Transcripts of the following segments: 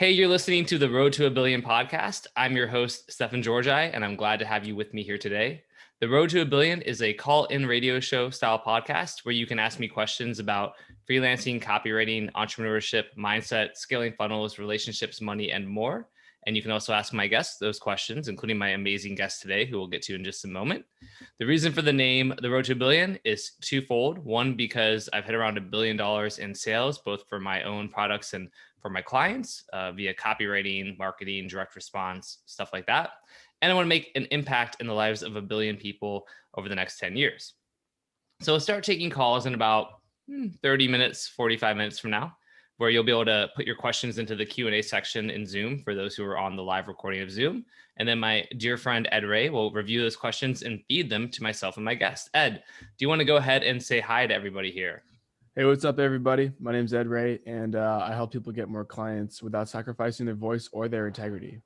Hey, you're listening to the Road to a Billion podcast. I'm your host, Stefan Georgi, and I'm glad to have you with me here today. The Road to a Billion is a call-in radio show style podcast where you can ask me questions about freelancing, copywriting, entrepreneurship, mindset, scaling funnels, relationships, money, and more. And you can also ask my guests those questions, including my amazing guest today, who we'll get to in just a moment. The reason for the name The Road to a Billion is twofold. One, because I've hit around $1 billion in sales, both for my own products and for my clients via copywriting, marketing, direct response, stuff like that. And I want to make an impact in the lives of 1 billion people over the next 10 years. So we'll start taking calls in about 30 minutes, 45 minutes from now, where you'll be able to put your questions into the Q&A section in Zoom for those who are on the live recording of Zoom. And then my dear friend, Ed Reay, will review those questions and feed them to myself and my guest. Ed, do you want to go ahead and say hi to everybody here? Hey, what's up, everybody? My name is Ed Reay, and I help people get more clients without sacrificing their voice or their integrity.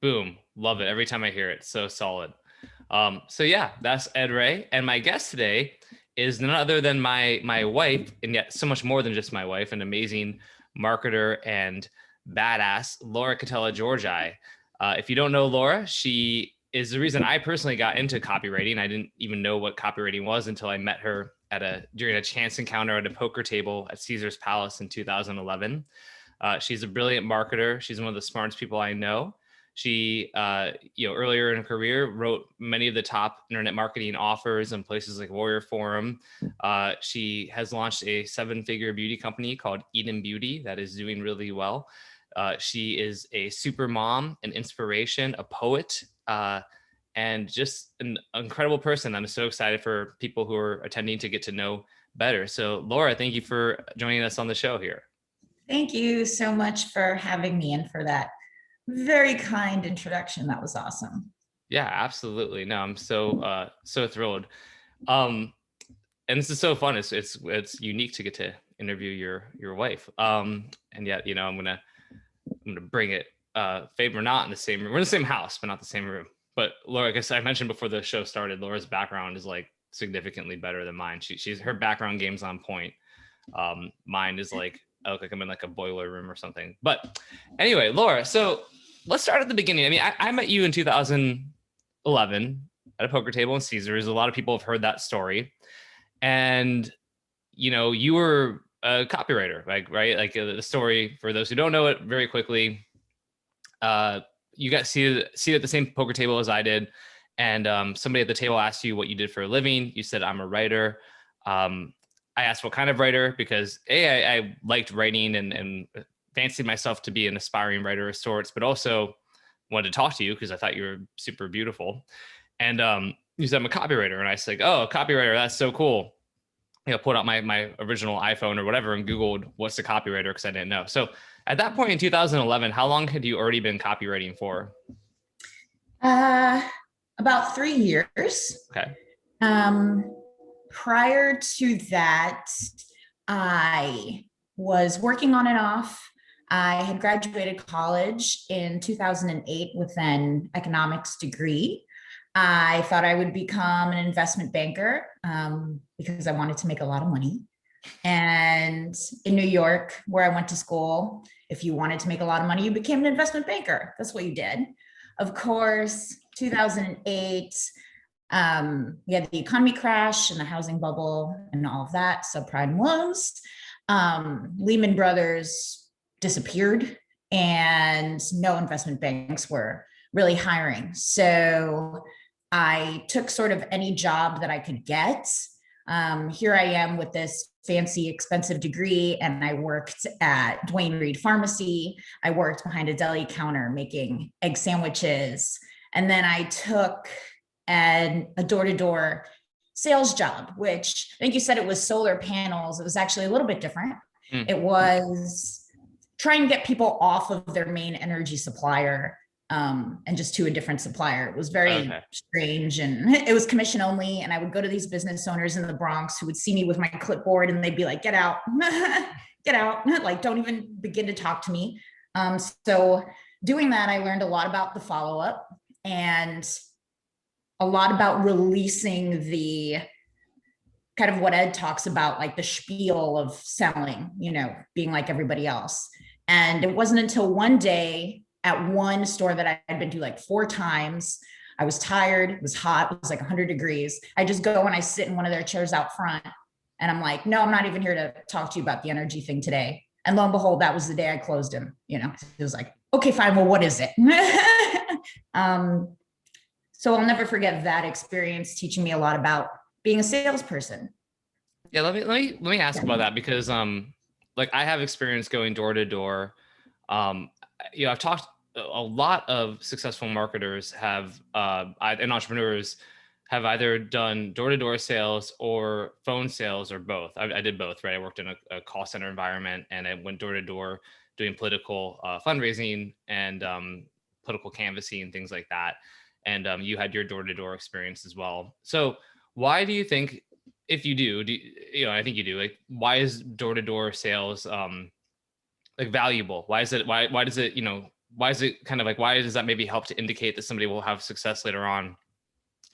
Boom. Love it. Every time I hear it. So solid. So yeah, that's Ed Reay. And my guest today is none other than my wife, and yet so much more than just my wife, an amazing marketer and badass, Laura Catella Georgi. If you don't know Laura, she is the reason I personally got into copywriting. I didn't even know what copywriting was until I met her during a chance encounter at a poker table at Caesar's Palace in 2011. She's a brilliant marketer. She's one of the smartest people I know. She, earlier in her career, wrote many of the top internet marketing offers in places like Warrior Forum. She has launched a 7-figure beauty company called Eden Beauty that is doing really well. She is a super mom, an inspiration, a poet, and just an incredible person. I'm so excited for people who are attending to get to know better. So Laura, thank you for joining us on the show here. Thank you so much for having me and for that very kind introduction. That was awesome. Yeah, absolutely. No, I'm so thrilled. And this is so fun. It's unique to get to interview your wife. And yet, I'm gonna bring it. Fave or not in the same room. We're in the same house, but not the same room. But Laura, I guess I mentioned before the show started, Laura's background is like significantly better than mine. Her background game's on point. Mine is like, I look like I'm in like a boiler room or something. But anyway, Laura, so let's start at the beginning. I mean, I met you in 2011 at a poker table in Caesars. A lot of people have heard that story. And, you were a copywriter, right? Like the story, for those who don't know it, very quickly, you got seated at the same poker table as I did. And somebody at the table asked you what you did for a living. You said, I'm a writer. I asked what kind of writer, because I liked writing and fancied myself to be an aspiring writer of sorts, but also wanted to talk to you because I thought you were super beautiful. And you said, I'm a copywriter. And I said, oh, a copywriter, that's so cool. Pulled out my original iPhone or whatever and Googled what's a copywriter, because I didn't know. So at that point in 2011, how long had you already been copywriting for? About 3 years. Okay. Prior to that, I was working on and off. I had graduated college in 2008 with an economics degree. I thought I would become an investment banker because I wanted to make a lot of money. And in New York, where I went to school, if you wanted to make a lot of money, you became an investment banker. That's what you did. Of course, 2008, we had the economy crash and the housing bubble and all of that, subprime loans. Lehman Brothers disappeared and no investment banks were really hiring. So I took sort of any job that I could get. Here I am with this fancy, expensive degree, and I worked at Duane Reade Pharmacy. I worked behind a deli counter making egg sandwiches. And then I took a door-to-door sales job, which I think you said it was solar panels. It was actually a little bit different. It was trying to get people off of their main energy supplier and just to a different supplier. It was very strange, and it was commission only. And I would go to these business owners in the Bronx who would see me with my clipboard and they'd be like, get out, get out. Like, don't even begin to talk to me. So doing that, I learned a lot about the follow-up and a lot about releasing the kind of what Ed talks about, like the spiel of selling, being like everybody else. And it wasn't until one day at one store that I had been to like 4 times. I was tired. It was hot. It was like 100 degrees. I just go and I sit in one of their chairs out front. And I'm like, no, I'm not even here to talk to you about the energy thing today. And lo and behold, that was the day I closed him. You know, it was like, okay, fine. Well, what is it? So I'll never forget that experience teaching me a lot about being a salesperson. Yeah, let me ask about that, because like I have experience going door to door. You know, I've talked, a lot of successful marketers have and entrepreneurs have either done door-to-door sales or phone sales, or both. I did both, right? I worked in a call center environment, and I went door-to-door doing political fundraising and political canvassing, things like that. And you had your door-to-door experience as well. So why do you think, if you do, you know, I think you do, like, why is door-to-door sales like valuable? Why is it, why does it, you know, why is it kind of like, why does that maybe help to indicate that somebody will have success later on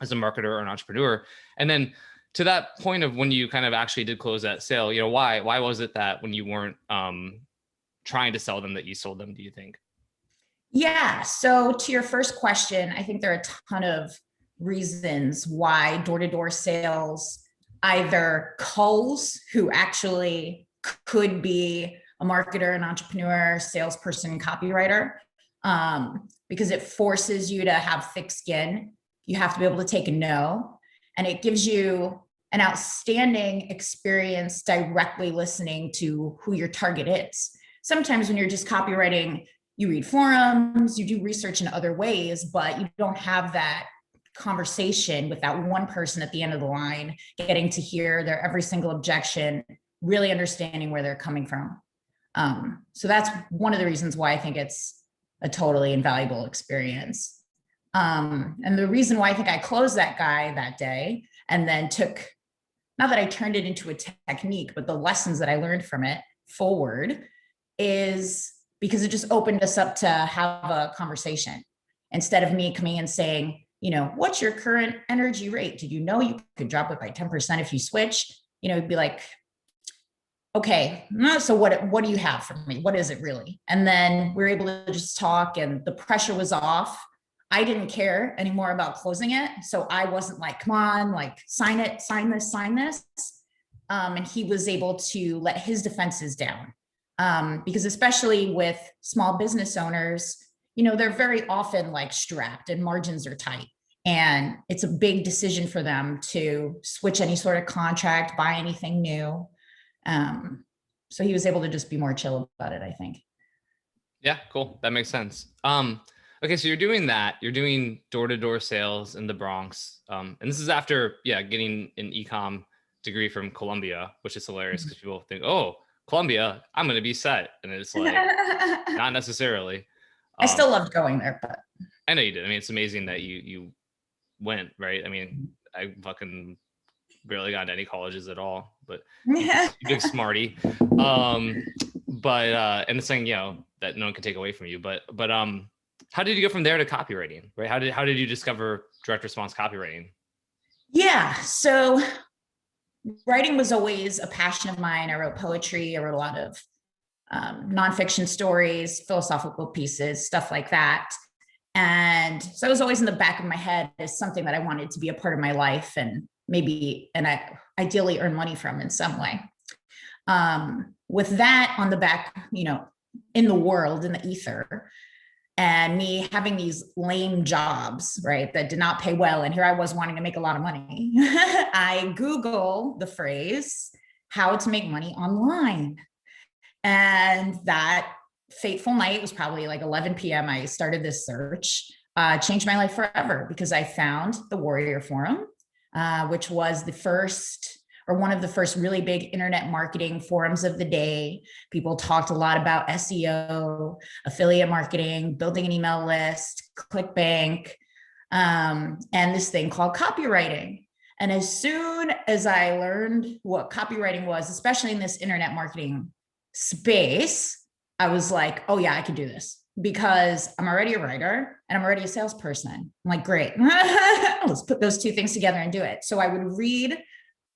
as a marketer or an entrepreneur? And then to that point of when you kind of actually did close that sale, you know, why was it that when you weren't trying to sell them that you sold them, do you think? Yeah. So to your first question, I think there are a ton of reasons why door-to-door sales either culls who actually could be a marketer, an entrepreneur, salesperson, copywriter, because it forces you to have thick skin. You have to be able to take a no, and it gives you an outstanding experience directly listening to who your target is. Sometimes when you're just copywriting, you read forums, you do research in other ways, but you don't have that conversation with that one person at the end of the line, getting to hear their every single objection, really understanding where they're coming from. So that's one of the reasons why I think it's a totally invaluable experience. And the reason why I think I closed that guy that day, and then took, not that I turned it into a technique, but the lessons that I learned from it forward, is because it just opened us up to have a conversation. Instead of me coming and saying, you know, what's your current energy rate? Did you know you could drop it by 10% if you switch? You know, it'd be like, okay, so what do you have for me? What is it really? And then we were able to just talk, and the pressure was off. I didn't care anymore about closing it. So I wasn't like, come on, like sign it, sign this, sign this. And he was able to let his defenses down. Because especially with small business owners, you know, they're very often like strapped and margins are tight. And it's a big decision for them to switch any sort of contract, buy anything new. So he was able to just be more chill about it, I think. Yeah, cool. That makes sense. Okay, so you're doing that. You're doing door-to-door sales in the Bronx. And this is after, getting an eComm degree from Columbia, which is hilarious because people think, oh, Columbia, I'm going to be set. And it's like, not necessarily. I still loved going there, but I know you did. I mean, it's amazing that you went, right? I mean, I fucking barely got into any colleges at all, but you big smarty. And it's saying, you know, that no one can take away from you, but how did you go from there to copywriting, right? How did you discover direct response copywriting? Yeah. So writing was always a passion of mine. I wrote poetry. I wrote a lot of nonfiction stories, philosophical pieces, stuff like that. And so it was always in the back of my head as something that I wanted to be a part of my life, and I ideally earn money from in some way. With that on the back, you know, in the world, in the ether, and me having these lame jobs, right, that did not pay well. And here I was wanting to make a lot of money. I Googled the phrase, how to make money online. And that fateful night, was probably like 11 p.m. I started this search, changed my life forever, because I found the Warrior Forum, which was one of the first really big internet marketing forums of the day. People talked a lot about SEO, affiliate marketing, building an email list, ClickBank, and this thing called copywriting. And as soon as I learned what copywriting was, especially in this internet marketing space, I was like, oh yeah, I can do this, because I'm already a writer and I'm already a salesperson. I'm like, great, let's put those two things together and do it. So I would read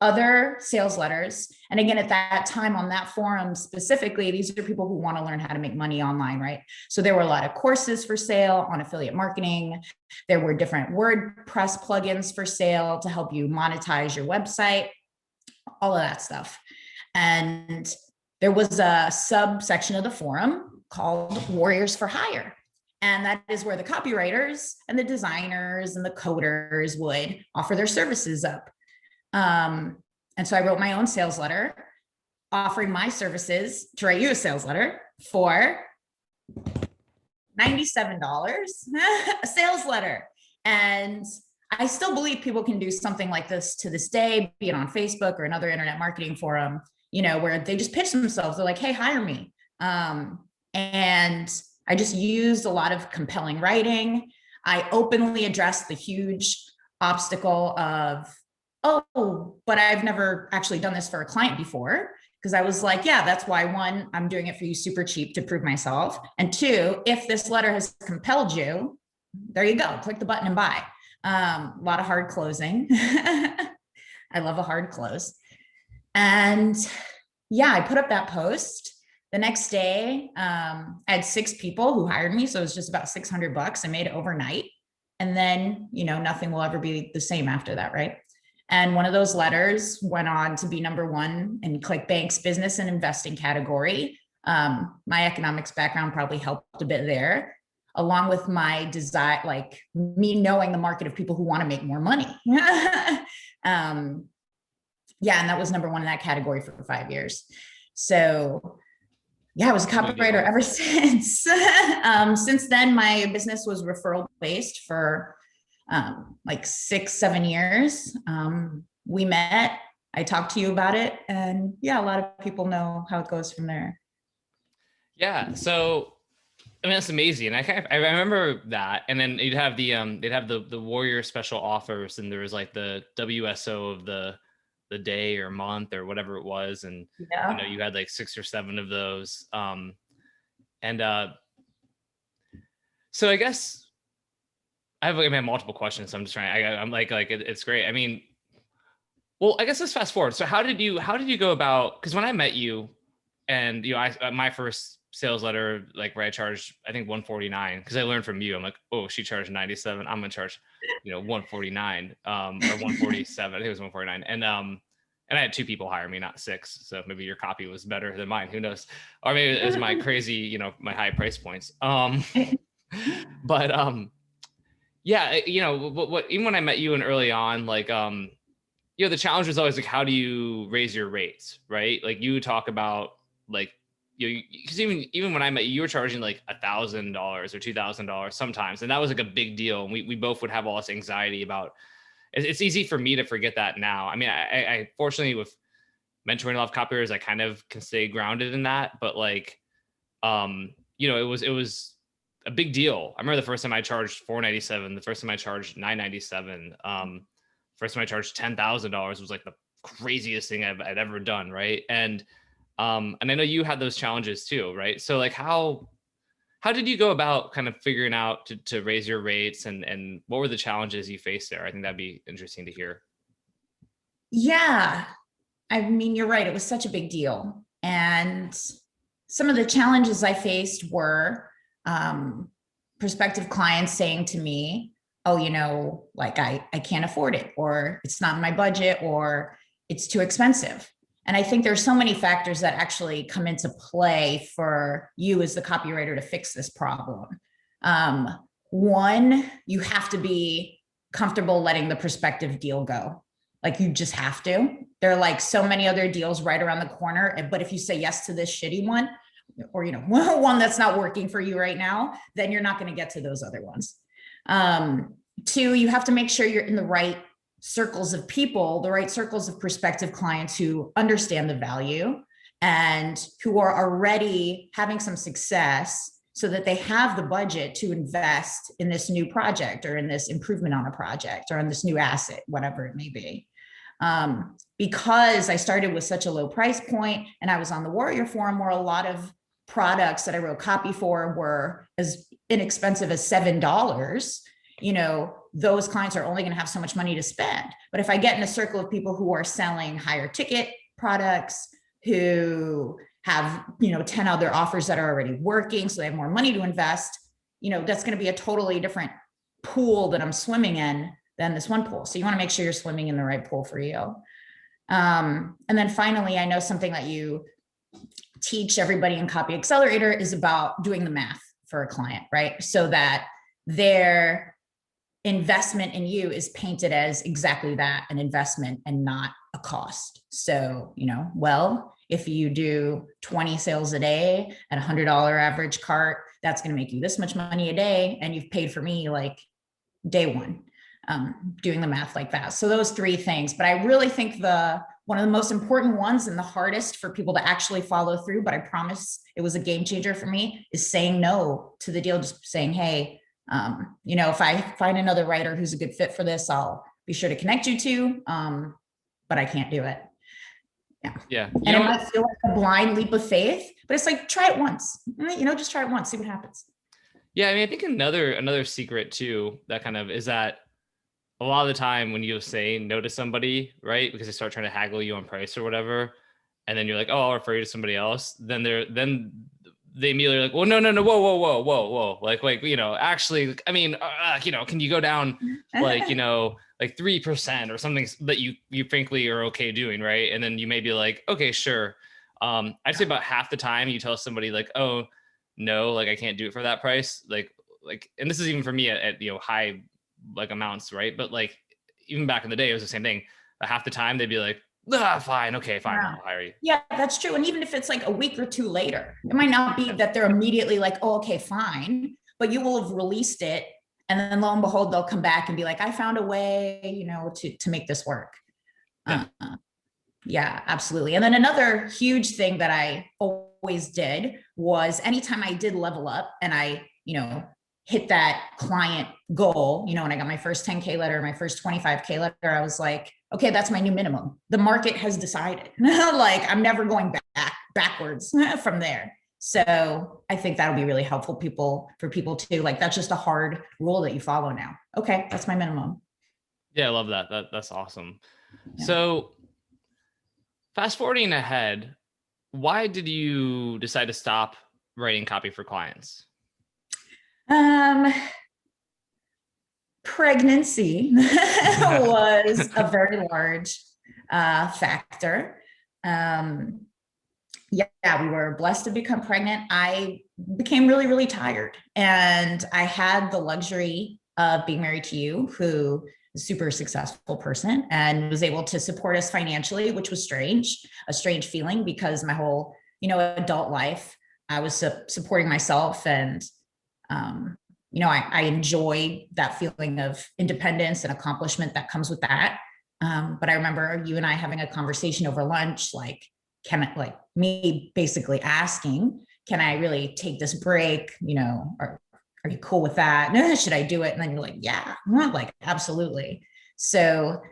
other sales letters. And again, at that time on that forum specifically, these are people who want to learn how to make money online, right? So there were a lot of courses for sale on affiliate marketing. There were different WordPress plugins for sale to help you monetize your website, all of that stuff. And there was a subsection of the forum called Warriors for Hire. And that is where the copywriters and the designers and the coders would offer their services up. And so I wrote my own sales letter offering my services to write you a sales letter for $97, a sales letter. And I still believe people can do something like this to this day, be it on Facebook or another internet marketing forum, where they just pitch themselves. They're like, hey, hire me. And I just used a lot of compelling writing. I openly addressed the huge obstacle of, oh, but I've never actually done this for a client before. Because I was like, yeah, that's why, one, I'm doing it for you super cheap to prove myself. And two, if this letter has compelled you, there you go, click the button and buy. A lot of hard closing. I love a hard close. And yeah, I put up that post. The next day, I had 6 people who hired me. So it was just about $600 I made overnight. And then, nothing will ever be the same after that, right? And one of those letters went on to be #1 in ClickBank's business and investing category. My economics background probably helped a bit there, along with my desire, like me knowing the market of people who want to make more money. Yeah, and that was #1 in that category for 5 years. So yeah, I was a copywriter ever since. Since then, my business was referral based for like 6-7 years. We met, I talked to you about it, and yeah, a lot of people know how it goes from there. Yeah. So, I mean, that's amazing. I remember that. And then you'd have they'd have the Warrior special offers, and there was like the WSO of the day or month or whatever it was. And, you had like 6 or 7 of those. So I guess I have multiple questions. So I'm just trying, I'm like, it's great. I mean, well, I guess let's fast forward. So how did you go about, because when I met you and, my first sales letter, like where I charged, I think $149, because I learned from you. I'm like, oh, she charged $97. I'm going to charge, $149 or $147. I think it was $149. And I had 2 people hire me, not 6. So maybe your copy was better than mine. Who knows? Or maybe it was my crazy, my high price points. But yeah, what even when I met you and early on, like, the challenge was always like, how do you raise your rates, right? Like you talk about like, because even when I met you, you were charging like $1,000 or $2,000 sometimes. And that was like a big deal. And we both would have all this anxiety about, it's easy for me to forget that now. I mean, I fortunately with mentoring a lot of copywriters, I kind of can stay grounded in that, but like, it was a big deal. I remember the first time I charged $497, the first time I charged $997, first time I charged $10,000 was like the craziest thing I'd ever done, right? And I know you had those challenges too, right? So like how did you go about kind of figuring out to raise your rates, and what were the challenges you faced there? I think that'd be interesting to hear. Yeah, I mean, you're right. It was such a big deal. And some of the challenges I faced were prospective clients saying to me, oh, like I can't afford it, or it's not in my budget, or it's too expensive. And I think there's so many factors that actually come into play for you as the copywriter to fix this problem. One, you have to be comfortable letting the prospective deal go. Like you just have to. There are like so many other deals right around the corner. But if you say yes to this shitty one, or, one that's not working for you right now, then you're not going to get to those other ones. 2, you have to make sure you're in the right circles of people, the right circles of prospective clients who understand the value and who are already having some success so that they have the budget to invest in this new project or in this improvement on a project or on this new asset, whatever it may be. Because I started with such a low price point and I was on the Warrior Forum where a lot of products that I wrote copy for were as inexpensive as $7. those clients are only going to have so much money to spend. But if I get in a circle of people who are selling higher ticket products, who have, 10 other offers that are already working, so they have more money to invest, that's going to be a totally different pool that I'm swimming in than this one pool. So you want to make sure you're swimming in the right pool for you. And then finally, I know something that you teach everybody in Copy Accelerator is about doing the math for a client, right? So that their investment in you is painted as exactly that, an investment and not a cost. So, if you do 20 sales a day at $100 average cart, that's going to make you this much money a day. And you've paid for me like day one, doing the math like that. So those three things, but I really think one of the most important ones and the hardest for people to actually follow through, but I promise it was a game changer for me, is saying no to the deal. Just saying, hey, if I find another writer who's a good fit for this, I'll be sure to connect you to, but I can't do it. Yeah. And it might feel like a blind leap of faith, but it's like, try it once, just try it once, see what happens. Yeah. I think another secret too, that kind of is that a lot of the time when you say no to somebody, right, because they start trying to haggle you on price or whatever, and then you're like, oh, I'll refer you to somebody else. Then they immediately are like, well, no, whoa. Like, actually, can you go down like 3% or something that you frankly are okay doing, right? And then you may be like, okay, sure. I'd say about half the time you tell somebody like, oh, no, like I can't do it for that price. Like, and this is even for me at high like amounts, right? But like even back in the day, it was the same thing. Half the time they'd be like, fine, okay, fine, Yeah. I'll hire you. Yeah, that's true. And even if it's like a week or two later, it might not be that they're immediately like, oh, okay, fine, but you will have released it. And then lo and behold, they'll come back and be like, I found a way, to make this work. Yeah. Yeah, absolutely. And then another huge thing that I always did was anytime I did level up and I, hit that client goal, when I got my first 10K letter, my first 25K letter, I was like, okay, that's my new minimum. The market has decided. Like, I'm never going backwards from there. So I think that'll be really helpful for people too. Like, that's just a hard rule that you follow now. Okay, that's my minimum. Yeah, I love that. That's awesome. Yeah. So fast forwarding ahead, why did you decide to stop writing copy for clients? Pregnancy was a very large factor. We were blessed to become pregnant. I became really, really tired, and I had the luxury of being married to you, who is a super successful person and was able to support us financially, which was a strange feeling, because my whole, adult life, I was supporting myself, and I enjoy that feeling of independence and accomplishment that comes with that. But I remember you and I having a conversation over lunch, like, me basically asking, can I really take this break? Are you cool with that? Should I do it? And then you're like, yeah, like, absolutely. So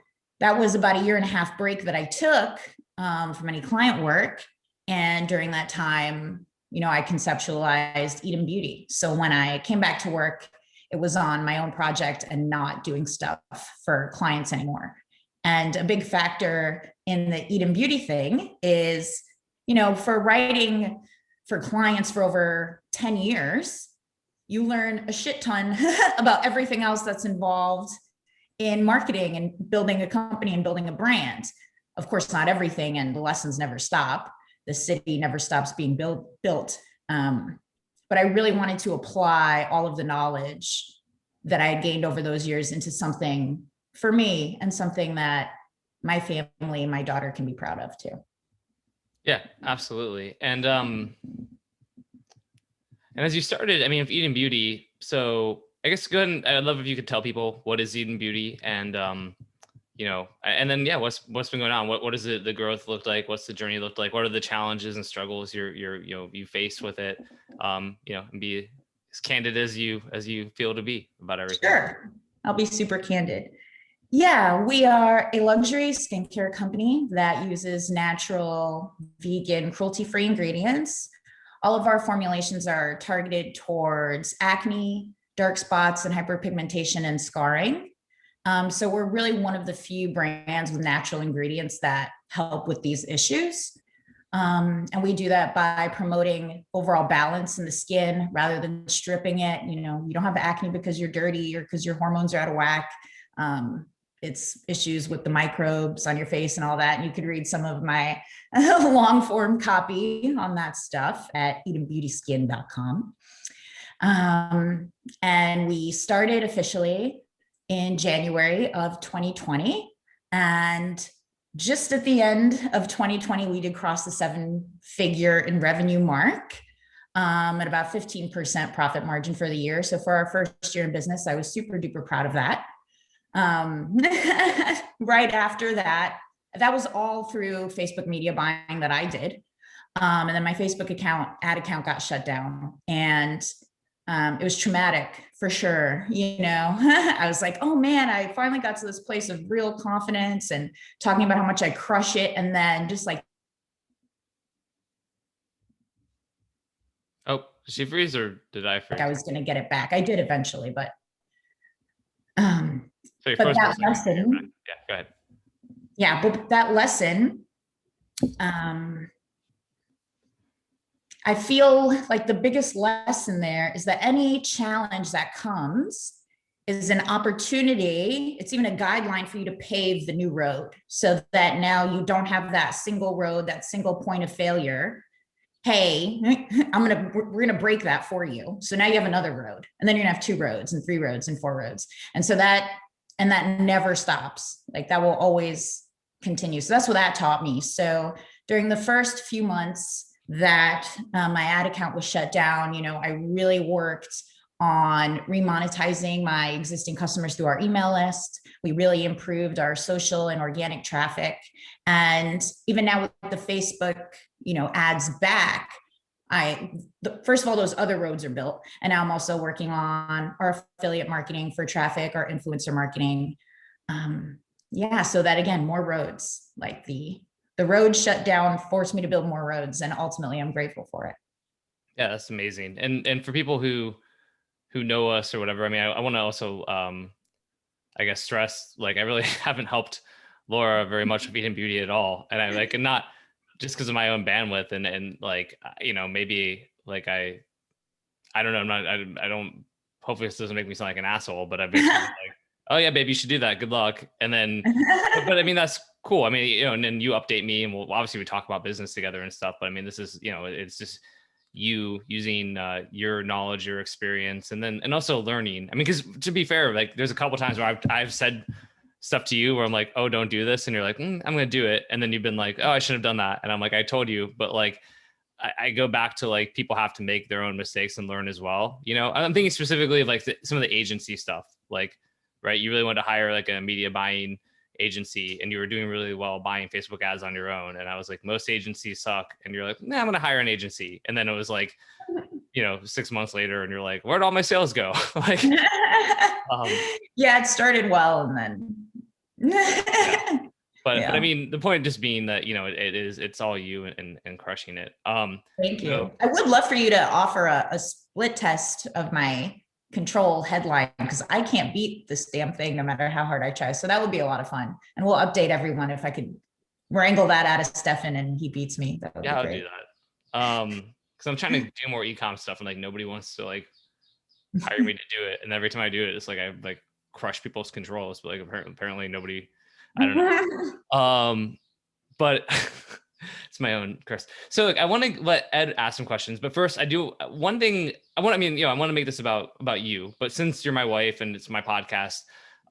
that was about a 1.5 year break that I took from any client work. And during that time, I conceptualized Eden Beauty. So when I came back to work, it was on my own project and not doing stuff for clients anymore. And a big factor in the Eden Beauty thing is, for writing for clients for over 10 years, you learn a shit ton about everything else that's involved in marketing and building a company and building a brand. Of course, not everything, and the lessons never stop. The city never stops being built. But I really wanted to apply all of the knowledge that I had gained over those years into something for me, and something that my family and my daughter can be proud of too. Yeah, absolutely. And as you started, with Eden Beauty, so I guess go ahead and I'd love if you could tell people what is Eden Beauty, and and then what's been going on? What does the growth look like? What's the journey look like? What are the challenges and struggles you faced with it? And be as candid as you feel to be about everything. Sure, I'll be super candid. Yeah, we are a luxury skincare company that uses natural, vegan, cruelty-free ingredients. All of our formulations are targeted towards acne, dark spots and hyperpigmentation and scarring. So we're really one of the few brands with natural ingredients that help with these issues. And we do that by promoting overall balance in the skin rather than stripping it. You know, you don't have acne because you're dirty or because your hormones are out of whack. It's issues with the microbes on your face and all that. And you could read some of my long form copy on that stuff at edenbeautyskin.com. And we started officially in January of 2020. And just at the end of 2020, we did cross the 7-figure in revenue mark, at about 15% profit margin for the year. So for our first year in business, I was super duper proud of that. Right after that, that was all through Facebook media buying that I did. And then my Facebook ad account got shut down, and it was traumatic for sure. You know, I was like, oh man, I finally got to this place of real confidence and talking about how much I crush it. And then just like, oh, did she freeze or did I freeze? I was going to get it back. I did eventually, but, so but that lesson, yeah, go ahead. Yeah, but that lesson, I feel like the biggest lesson there is that any challenge that comes is an opportunity. It's even a guideline for you to pave the new road so that now you don't have that single road, that single point of failure. Hey, we're going to break that for you. So now you have another road, and then you're gonna have 2 roads and 3 roads and 4 roads. And so that never stops. Like that will always continue. So that's what that taught me. So during the first few months that my ad account was shut down, you know, I really worked on remonetizing my existing customers through our email list. We really improved our social and organic traffic. And even now with the Facebook, you know, ads back, first of all, those other roads are built. And now I'm also working on our affiliate marketing for traffic, our influencer marketing. Yeah, so that again, more roads, like the road shut down forced me to build more roads, and ultimately I'm grateful for it. Yeah, that's amazing. And for people who know us or whatever, I mean, I want to also, I guess, stress, like, I really haven't helped Laura very much with Eden Beauty at all. And I like, and not just because of my own bandwidth and like, you know, maybe like, I don't know. I don't, hopefully this doesn't make me sound like an asshole, but I've been like, oh yeah, babe, you should do that. Good luck. And then, but I mean, that's cool. I mean, you know, and then you update me, and we'll obviously we talk about business together and stuff, but I mean, this is, you know, it's just you using your knowledge, your experience, and also learning. I mean, because to be fair, like there's a couple times where I've said stuff to you where I'm like, oh, don't do this, and you're like, I'm gonna do it, and then you've been like, oh, I should have done that, and I'm like, I told you. But like I go back to like people have to make their own mistakes and learn as well. You know, I'm thinking specifically of like some of the agency stuff, like, right, you really wanted to hire like a media buying agency and you were doing really well buying Facebook ads on your own. And I was like, most agencies suck. And you're like, nah, I'm going to hire an agency. And then it was like, you know, 6 months later and you're like, where'd all my sales go? Like, yeah, it started well. And then, yeah. But I mean, the point just being that, you know, it's all you and crushing it. Thank you. I would love for you to offer a split test of my control headline, because I can't beat this damn thing no matter how hard I try. So that would be a lot of fun. And we'll update everyone if I could wrangle that out of Stefan and he beats me. That would be great. I'll do that. Because I'm trying to do more e-com stuff and like nobody wants to like hire me to do it. And every time I do it, it's like I like crush people's controls. But like apparently nobody, I don't know. But it's my own curse. So look, I want to let Ed ask some questions, but first I do one thing. I want to make this about you, but since you're my wife and it's my podcast,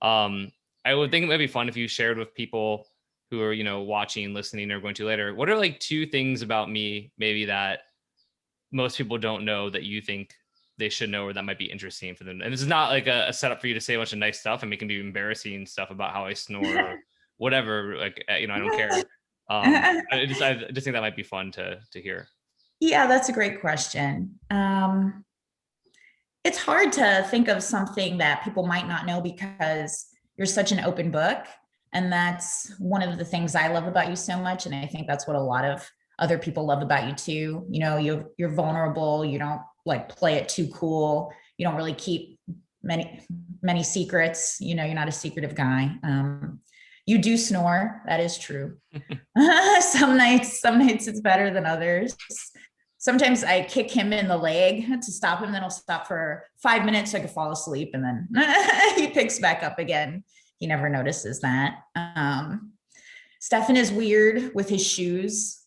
I would think it might be fun if you shared with people who are, you know, watching, listening, or going to later. What are like 2 things about me, maybe that most people don't know that you think they should know, or that might be interesting for them? And this is not like a setup for you to say a bunch of nice stuff. I mean, it can be embarrassing stuff about how I snore or whatever. Like, you know, I don't care. I just think that might be fun to hear. Yeah, that's a great question. It's hard to think of something that people might not know because you're such an open book. And that's one of the things I love about you so much. And I think that's what a lot of other people love about you too. You know, you're vulnerable. You don't like play it too cool. you don't really keep many secrets. You know, you're not a secretive guy. You do snore. That is true. Some nights it's better than others. Sometimes I kick him in the leg to stop him. Then he'll stop for 5 minutes so I could fall asleep. And then he picks back up again. He never notices that. Stefan is weird with his shoes.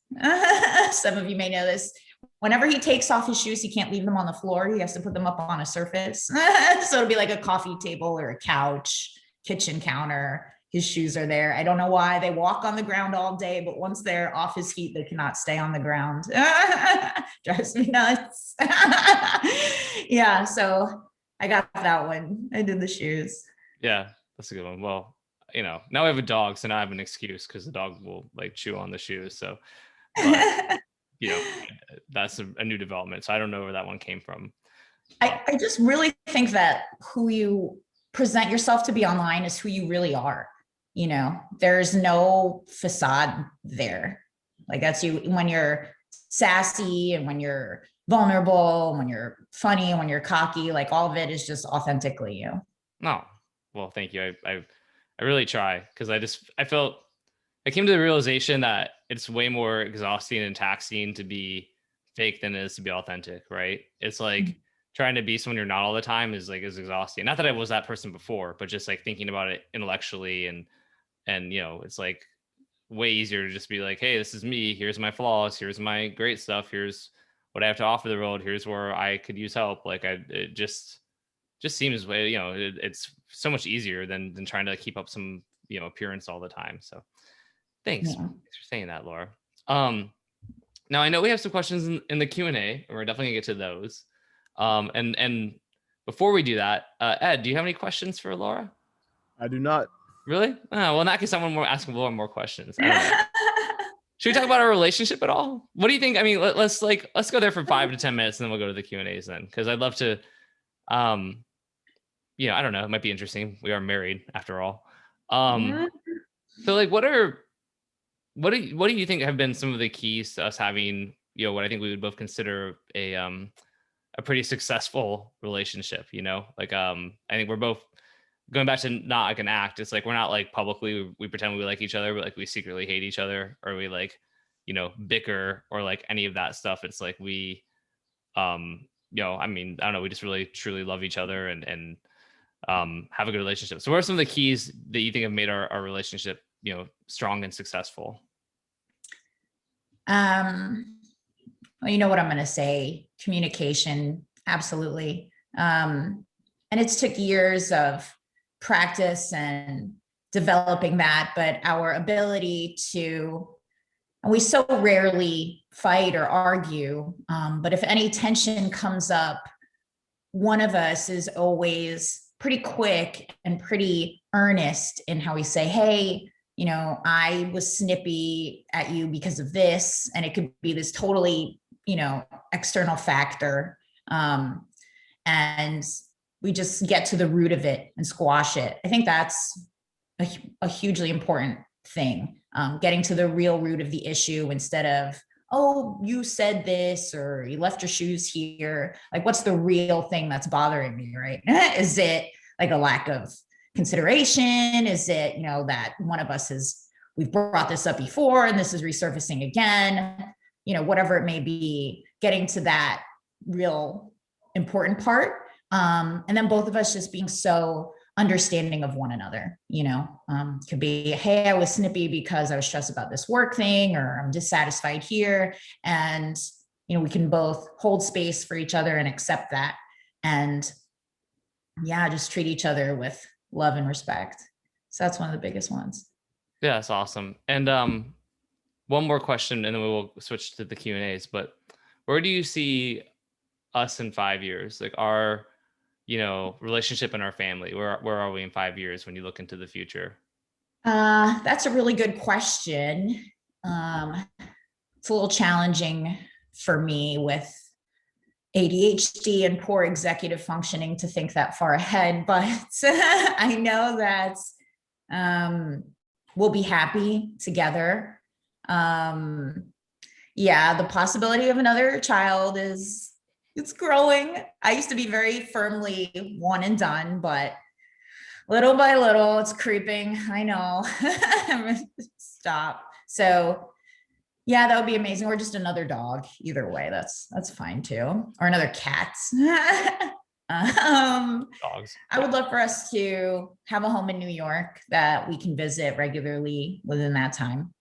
Some of you may know this. Whenever he takes off his shoes, he can't leave them on the floor. He has to put them up on a surface. So it'll be like a coffee table or a couch, kitchen counter. His shoes are there. I don't know why. They walk on the ground all day, but once they're off his feet, they cannot stay on the ground. Drives me nuts. Yeah, so I got that one. I did the shoes. Yeah, that's a good one. Well, you know, now I have a dog, so now I have an excuse because the dog will like chew on the shoes. So, but, you know, that's a new development. So I don't know where that one came from. I just really think that who you present yourself to be online is who you really are. You know, there's no facade there. Like that's you when you're sassy and when you're vulnerable, when you're funny, when you're cocky, like all of it is just authentically you. No, well, thank you. I really try because I came to the realization that it's way more exhausting and taxing to be fake than it is to be authentic, right? It's like trying to be someone you're not all the time is exhausting. Not that I was that person before, but just like thinking about it intellectually and you know, it's like way easier to just be like, hey, this is me. Here's my flaws. Here's my great stuff. Here's what I have to offer the world. Here's where I could use help. Like it just seems way, you know, it's so much easier than trying to keep up some, you know, appearance all the time. So thanks. Yeah. Thanks for saying that, Laura. Now I know we have some questions in the Q&A and we're definitely gonna get to those. And before we do that, Ed, do you have any questions for Laura? I do not. Really? Oh, well, in that case, someone more asking Laura more questions. I don't know. Should we talk about our relationship at all? What do you think? I mean, let's go there for 5 to 10 minutes, and then we'll go to the Q&As then, because I'd love to. You know, I don't know. It might be interesting. We are married after all. So, like, what do you think have been some of the keys to us having, you know, what I think we would both consider a pretty successful relationship? You know, like I think we're both. Going back to not like an act, it's like we're not like publicly we pretend we like each other, but like we secretly hate each other, or we like, you know, bicker or like any of that stuff. It's like we you know, I mean, I don't know, we just really truly love each other and have a good relationship. So what are some of the keys that you think have made our relationship, you know, strong and successful? Well, you know what I'm going to say, communication. Absolutely. And it's took years of practice and developing that, but our ability to, and we so rarely fight or argue, but if any tension comes up, one of us is always pretty quick and pretty earnest in how we say, hey, you know, I was snippy at you because of this, and it could be this totally, you know, external factor. And we just get to the root of it and squash it. I think that's a hugely important thing, getting to the real root of the issue instead of, oh, you said this or you left your shoes here. Like, what's the real thing that's bothering me, right? Is it like a lack of consideration? Is it, you know, that one of us we've brought this up before and this is resurfacing again, you know, whatever it may be, getting to that real important part. And then both of us just being so understanding of one another, you know, could be, hey, I was snippy because I was stressed about this work thing, or I'm dissatisfied here. And, you know, we can both hold space for each other and accept that. And yeah, just treat each other with love and respect. So that's one of the biggest ones. Yeah, that's awesome. And one more question, and then we will switch to the Q&As. But where do you see us in 5 years? Like our, you know, relationship and our family. Where are we in 5 years when you look into the future? That's a really good question. It's a little challenging for me with ADHD and poor executive functioning to think that far ahead, but I know that we'll be happy together. Yeah, the possibility of another child is It's growing. I used to be very firmly one and done, but little by little, it's creeping. I know. Stop. So yeah, that would be amazing. Or just another dog. Either way, that's fine too. Or another cat. Dogs. I would love for us to have a home in New York that we can visit regularly within that time.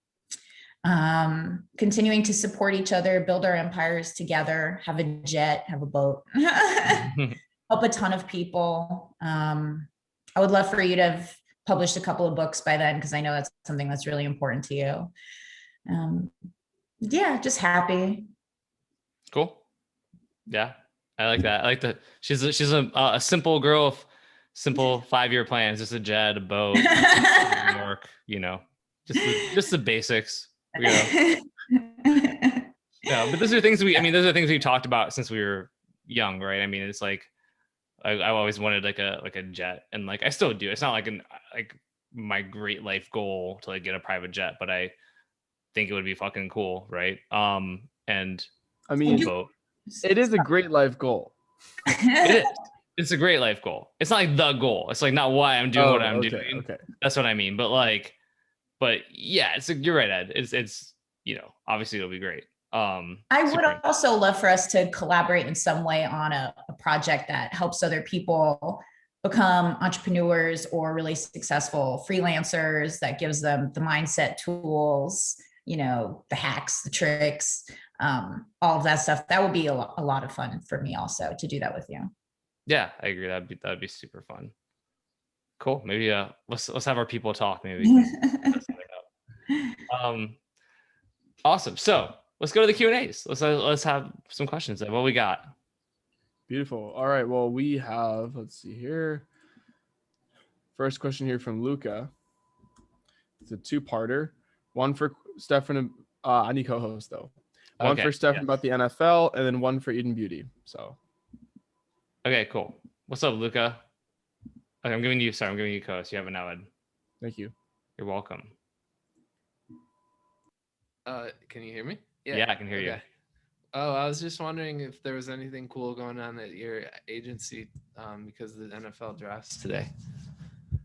Continuing to support each other, build our empires together, have a jet, have a boat, help a ton of people. I would love for you to have published a couple of books by then, because I know that's something that's really important to you. Yeah, just happy. Cool. Yeah, I like that. I like that. She's a simple girl with simple 5-year plans. Just a jet, a boat, New York. You know, just the basics. You know. Yeah, but those are things we talked about since we were young, right? I mean, it's like I always wanted like a jet, and like I still do. It's not like my great life goal to like get a private jet, but I think it would be fucking cool, right? And I mean, boat. It is a great life goal. It is. It's a great life goal. It's not like the goal. It's like not why I'm doing what I'm doing. Okay. That's what I mean. But yeah, you're right, Ed. It's obviously it'll be great. I would also love for us to collaborate in some way on a project that helps other people become entrepreneurs or really successful freelancers, that gives them the mindset tools, the hacks, the tricks, all of that stuff. That would be a lot of fun for me also to do that with you. Yeah, I agree. That'd be super fun. Cool. Maybe let's have our people talk. Maybe we can set something up. Awesome. So let's go to the Q&As. Let's have some questions. What we got? Beautiful. All right. Well, we have, let's see here. First question here from Luca. It's a 2-parter. One for Stefan and I need co-host though. One for Stefan about the NFL, and then one for Eden Beauty. So. Okay, cool. What's up, Luca? Okay, I'm giving you co-host. You have an Ed. Thank you. You're welcome. Can you hear me? Yeah, I can hear you. Oh, I was just wondering if there was anything cool going on at your agency because of the NFL drafts today.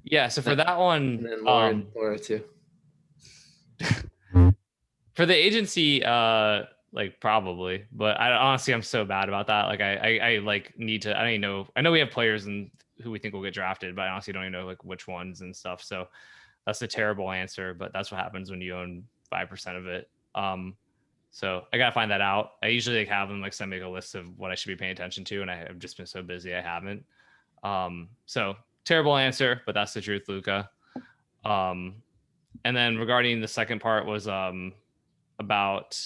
Yeah, so for that one, and then Laura too. For the agency, probably, but honestly I'm so bad about that. Like I need to. I know we have players and who we think will get drafted, but I honestly don't even know like which ones and stuff. So that's a terrible answer, but that's what happens when you own 5% of it. So I gotta find that out. I usually have them send me a list of what I should be paying attention to, and I have just been so busy I haven't. So terrible answer, but that's the truth, Luca. And then regarding the second part was about,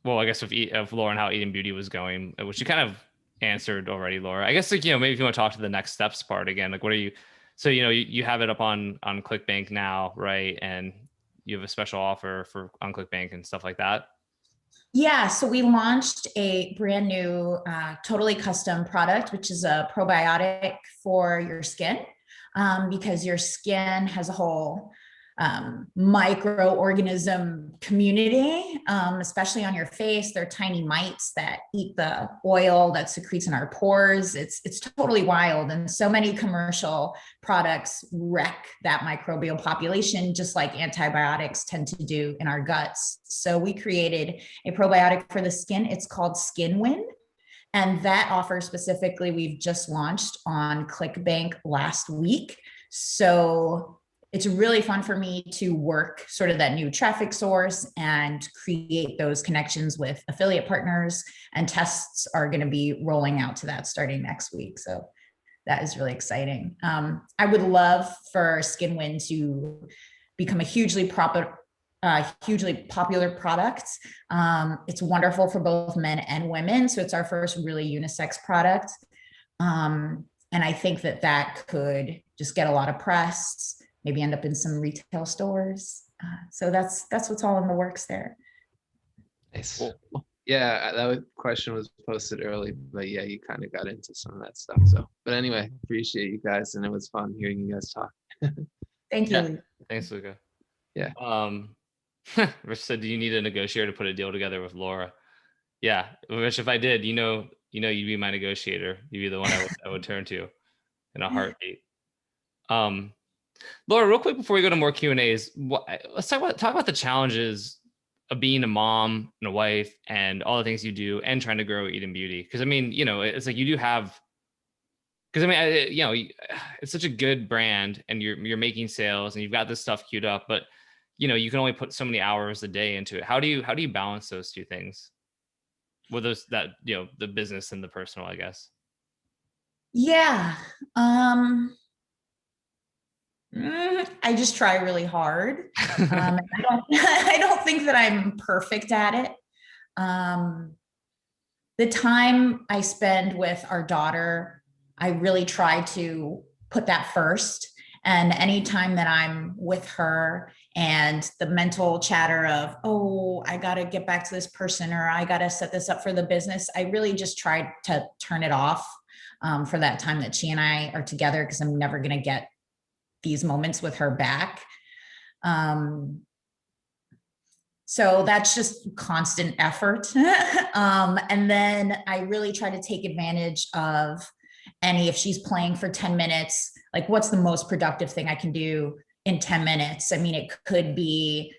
well, I guess of Laura and how Eden Beauty was going, which you kind of answered already, Laura. I guess maybe if you want to talk to the next steps part again, what are you? So you have it up on ClickBank now, right? And you have a special offer on ClickBank and stuff like that. Yeah, so we launched a brand new, totally custom product, which is a probiotic for your skin, because your skin has a whole microorganism community, especially on your face. They're tiny mites that eat the oil that secretes in our pores. It's totally wild. And so many commercial products wreck that microbial population, just like antibiotics tend to do in our guts. So we created a probiotic for the skin. It's called Skin Win. And that offer specifically, we've just launched on ClickBank last week. So it's really fun for me to work sort of that new traffic source and create those connections with affiliate partners, and tests are going to be rolling out to that starting next week. So that is really exciting. I would love for SkinWin to become a hugely popular product. It's wonderful for both men and women. So it's our first really unisex product. And I think that could just get a lot of press, maybe end up in some retail stores. So that's what's all in the works there. Nice. Cool. Yeah, that question was posted early, but yeah, you kind of got into some of that stuff. So, but anyway, appreciate you guys, and it was fun hearing you guys talk. Thank you. Yeah. Thanks, Luca. Yeah. Rich said, "Do you need a negotiator to put a deal together with Laura?" Yeah, Rich. If I did, you you'd be my negotiator. You'd be the one I would turn to in a heartbeat. Laura, real quick before we go to more Q&As, let's talk about the challenges of being a mom and a wife and all the things you do and trying to grow Eden Beauty. Because I mean, it's like you do have. Because I mean, it's such a good brand, and you're making sales, and you've got this stuff queued up, but you can only put so many hours a day into it. How do you balance those two things? With the business and the personal, I guess. Yeah. I just try really hard. I don't think that I'm perfect at it. The time I spend with our daughter, I really try to put that first. And anytime that I'm with her and the mental chatter of, oh, I got to get back to this person, or I got to set this up for the business, I really just try to turn it off for that time that she and I are together, because I'm never going to get these moments with her back. So that's just constant effort. And then I really try to take advantage of if she's playing for 10 minutes, like what's the most productive thing I can do in 10 minutes? I mean, it could be,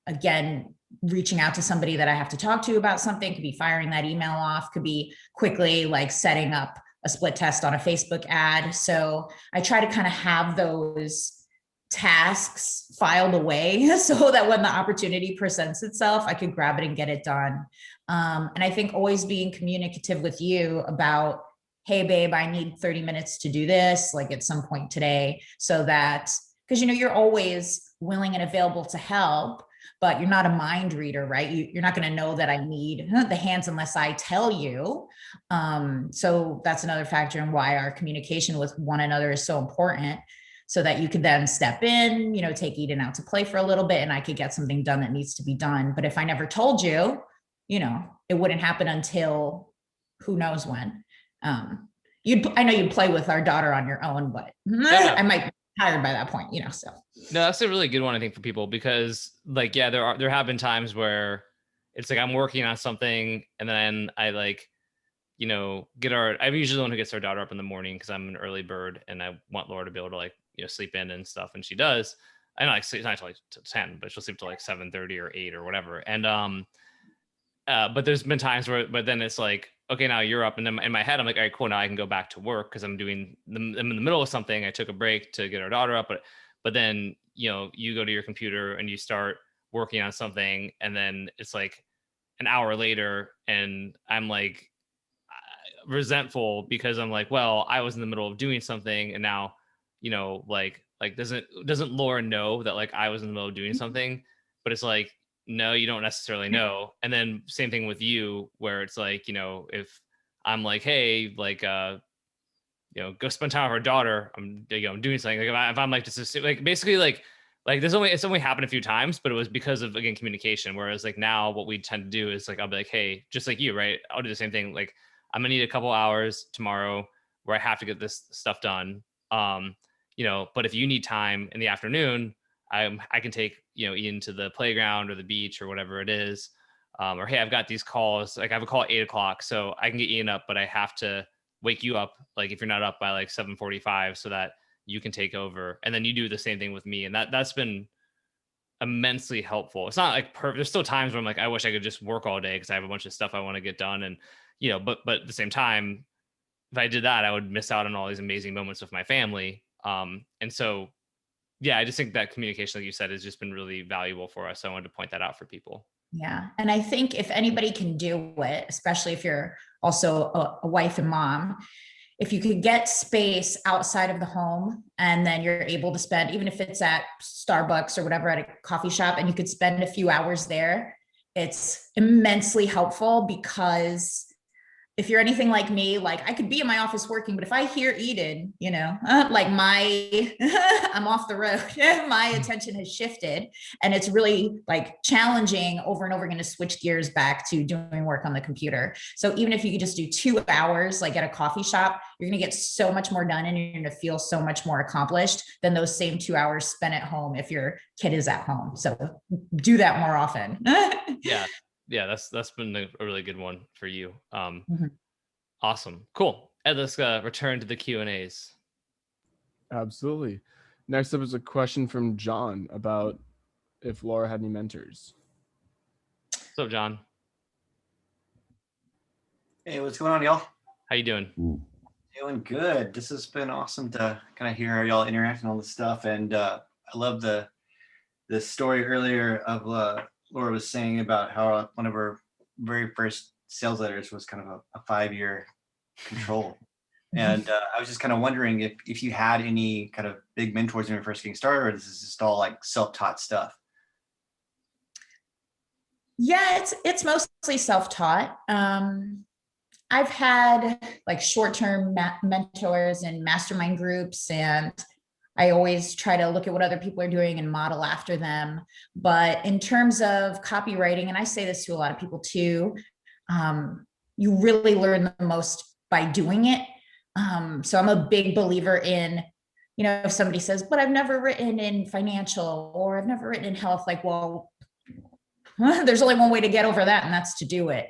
again, reaching out to somebody that I have to talk to about something, could be firing that email off, could be quickly like setting up a split test on a Facebook ad. So I try to kind of have those tasks filed away so that when the opportunity presents itself, I could grab it and get it done. And I think always being communicative with you about, hey babe, I need 30 minutes to do this, like at some point today, so that, because you're always willing and available to help, but you're not a mind reader, right? You're not going to know that I need the hands unless I tell you. So that's another factor in why our communication with one another is so important, so that you could then step in, take Eden out to play for a little bit, and I could get something done that needs to be done. But if I never told you, it wouldn't happen until who knows when. I know you'd play with our daughter on your own, but I might be tired by that point, so. No, that's a really good one, I think, for people, because there have been times where it's like I'm working on something and then I I'm usually the one who gets our daughter up in the morning because I'm an early bird and I want Laura to be able to sleep in and stuff, and she does. I know sleep not until 10, but she'll sleep till 7:30 or 8 or whatever. And but there's been times but then it's like, okay, now you're up, and then in my head I'm like, all right, cool, now I can go back to work because I'm in the middle of something. I took a break to get our daughter up, but then you go to your computer and you start working on something, and then it's like an hour later and I'm like resentful because I'm like, well, I was in the middle of doing something, and now doesn't Laura know that I was in the middle of doing something? But it's like, no, you don't necessarily know. And then same thing with you, where it's like, if I'm like, hey, go spend time with our daughter, I'm doing something. If I'm just basically it's only happened a few times, but it was because of, again, communication. Whereas now what we tend to do is I'll be like, hey, just like you, right? I'll do the same thing. I'm gonna need a couple hours tomorrow where I have to get this stuff done. But if you need time in the afternoon, I can take Ian to the playground or the beach or whatever it is. Or hey, I've got these calls. I have a call at 8:00, so I can get Ian up, but I have to wake you up if you're not up by 7:45, so that you can take over. And then you do the same thing with me, and that's been immensely helpful. It's not perfect. There's still times where I'm like, I wish I could just work all day because I have a bunch of stuff I want to get done, and but at the same time, if I did that, I would miss out on all these amazing moments with my family. And so, yeah, I just think that communication, like you said, has just been really valuable for us. So I wanted to point that out for people. Yeah. And I think if anybody can do it, especially if you're also a wife and mom, if you could get space outside of the home, and then you're able to spend, even if it's at Starbucks or whatever, at a coffee shop, and you could spend a few hours there, it's immensely helpful. Because if you're anything like me, I could be in my office working, but if I hear Eden, I'm off the road, my attention has shifted, and it's really challenging over and over again to switch gears back to doing work on the computer. So even if you could just do 2 hours, at a coffee shop, you're going to get so much more done, and you're going to feel so much more accomplished than those same 2 hours spent at home if your kid is at home. So do that more often. Yeah, that's been a really good one for you. Awesome. Cool. And let's return to the Q&As. Absolutely. Next up is a question from John about if Laura had any mentors. What's up, John? Hey, what's going on, y'all? How you doing? Doing good. This has been awesome to kind of hear how y'all interact and all this stuff. And I love the story earlier of Laura was saying about how one of her very first sales letters was kind of a 5-year control. And I was just kind of wondering if you had any kind of big mentors when you were first getting started, or this is just all like self-taught stuff. Yeah, it's mostly self-taught. I've had like short-term mentors and mastermind groups, and I always try to look at what other people are doing and model after them. But in terms of copywriting, and I say this to a lot of people too, you really learn the most by doing it. So I'm a big believer in, if somebody says, but I've never written in financial or I've never written in health, like, well, there's only one way to get over that, and that's to do it.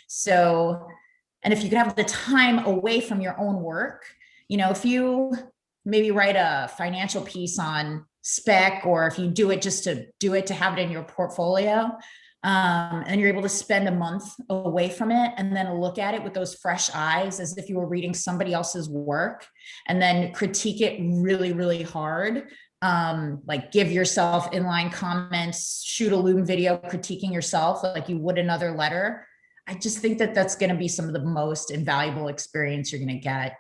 So, and if you could have the time away from your own work, if you maybe write a financial piece on spec, or if you do it just to do it, to have it in your portfolio, and you're able to spend a month away from it and then look at it with those fresh eyes as if you were reading somebody else's work, and then critique it really, really hard. Like give yourself inline comments, shoot a Loom video critiquing yourself like you would another letter. I just think that that's going to be some of the most invaluable experience you're going to get.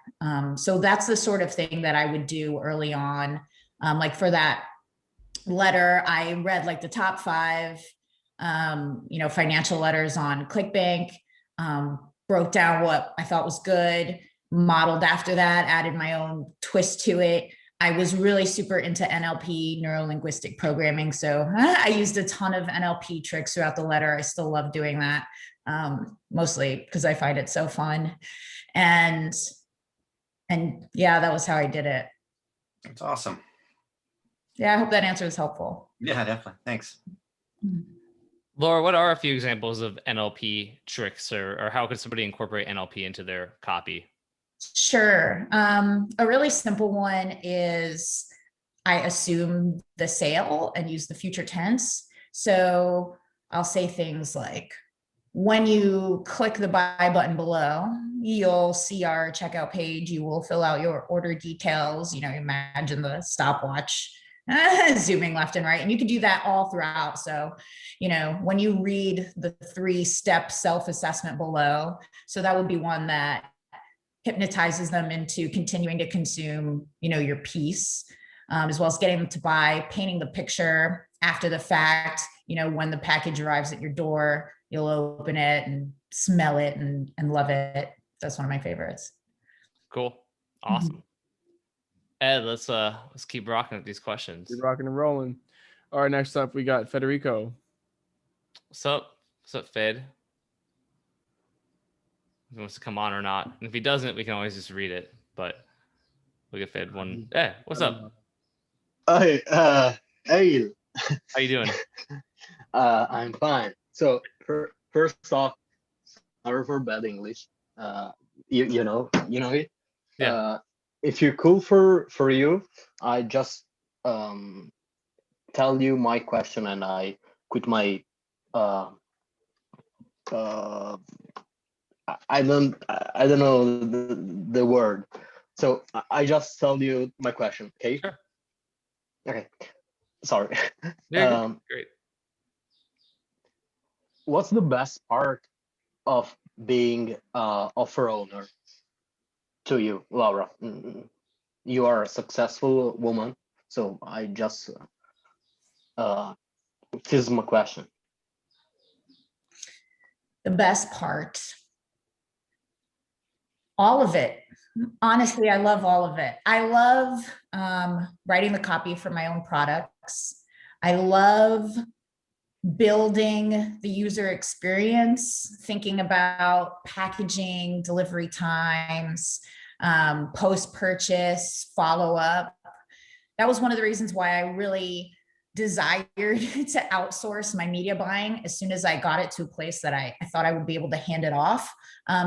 So that's the sort of thing that I would do early on. Like for that letter, I read like the top 5, financial letters on ClickBank, broke down what I thought was good, modeled after that, added my own twist to it. I was really super into NLP, neuro-linguistic programming. So I used a ton of NLP tricks throughout the letter. I still love doing that, mostly because I find it so fun. And yeah, that was how I did it. That's awesome. Yeah, I hope that answer is helpful. Yeah, definitely. Thanks. Laura, what are a few examples of NLP tricks, or how could somebody incorporate NLP into their copy? Sure. A really simple one is I assume the sale and use the future tense. So I'll say things like, when you click the buy button below, you'll see our checkout page. You will fill out your order details. Imagine the stopwatch zooming left and right. And you can do that all throughout. So, when you read the 3-step self-assessment below, so that would be one that hypnotizes them into continuing to consume, your piece, as well as getting them to buy, painting the picture after the fact. When the package arrives at your door, you'll open it and smell it and love it. That's one of my favorites. Cool. Awesome. Ed, let's keep rocking with these questions. Keep rocking and rolling. All right, next up we got Federico. What's up? What's up, Fed? If he wants to come on or not. And if he doesn't, we can always just read it. But we'll get Fed one. Hey, what's up? Hey, hey. How you doing? I'm fine. So first off, sorry for bad English. You know it. Yeah. If you're cool for you, I just tell you my question and I quit my I don't know the word. So I just tell you my question, okay? Sure. Okay. Sorry. Yeah, great. What's the best part of being offer owner to you, Laura? You are a successful woman, so I just this is my question. The best part, all of it. Honestly, I love all of it. I love writing the copy for my own products. I love building the user experience, thinking about packaging, delivery times, post-purchase, follow-up. That was one of the reasons why I really desired to outsource my media buying as soon as I got it to a place that I thought I would be able to hand it off,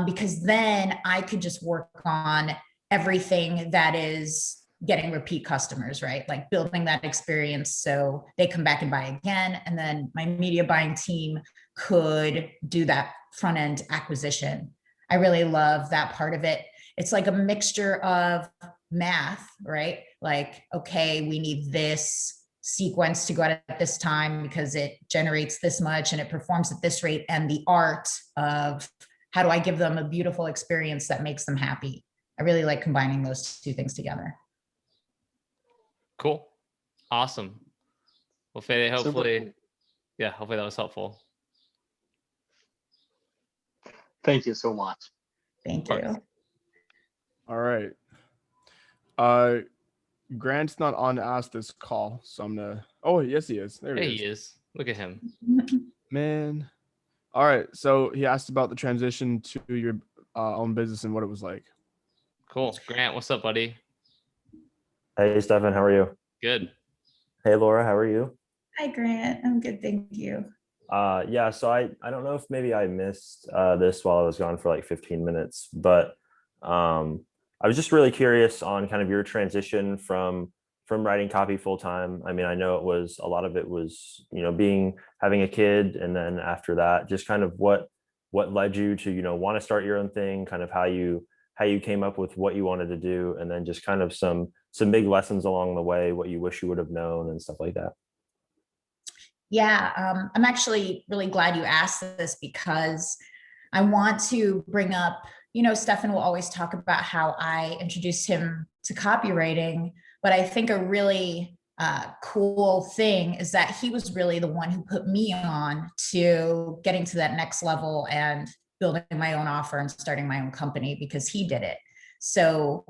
because then I could just work on everything that is getting repeat customers, right? Like building that experience so they come back and buy again. And then my media buying team could do that front end acquisition. I really love that part of it. It's like a mixture of math, right? Like, okay, we need this sequence to go out at this time because it generates this much and it performs at this rate, and the art of how do I give them a beautiful experience that makes them happy. I really like combining those two things together. Cool. Awesome. Well, Fede, hopefully, Super. yeah, hopefully that was helpful. Thank you so much. Thank Of you. All right. Grant's not on to ask this call, so I'm gonna. Oh, yes, he is. There Hey, he he is. is. Look at him. Man. All right. So he asked about the transition to your own business and what it was like. Cool. Grant, what's up, buddy? Hey, Stefan, how are you? Good. Hey, Laura, how are you? Hi, Grant. I'm good. Thank you. Yeah, so I don't know if maybe I missed this while I was gone for like 15 minutes, but I was just really curious on kind of your transition from writing copy full time. I mean, I know it was a lot of it was, having a kid, and then after that, just kind of what led you to, want to start your own thing, kind of how you came up with what you wanted to do, and then just kind of some big lessons along the way, what you wish you would have known and stuff like that. Yeah, I'm actually really glad you asked this because I want to bring up, Stefan will always talk about how I introduced him to copywriting, but I think a really cool thing is that he was really the one who put me on to getting to that next level and building my own offer and starting my own company, because he did it. So,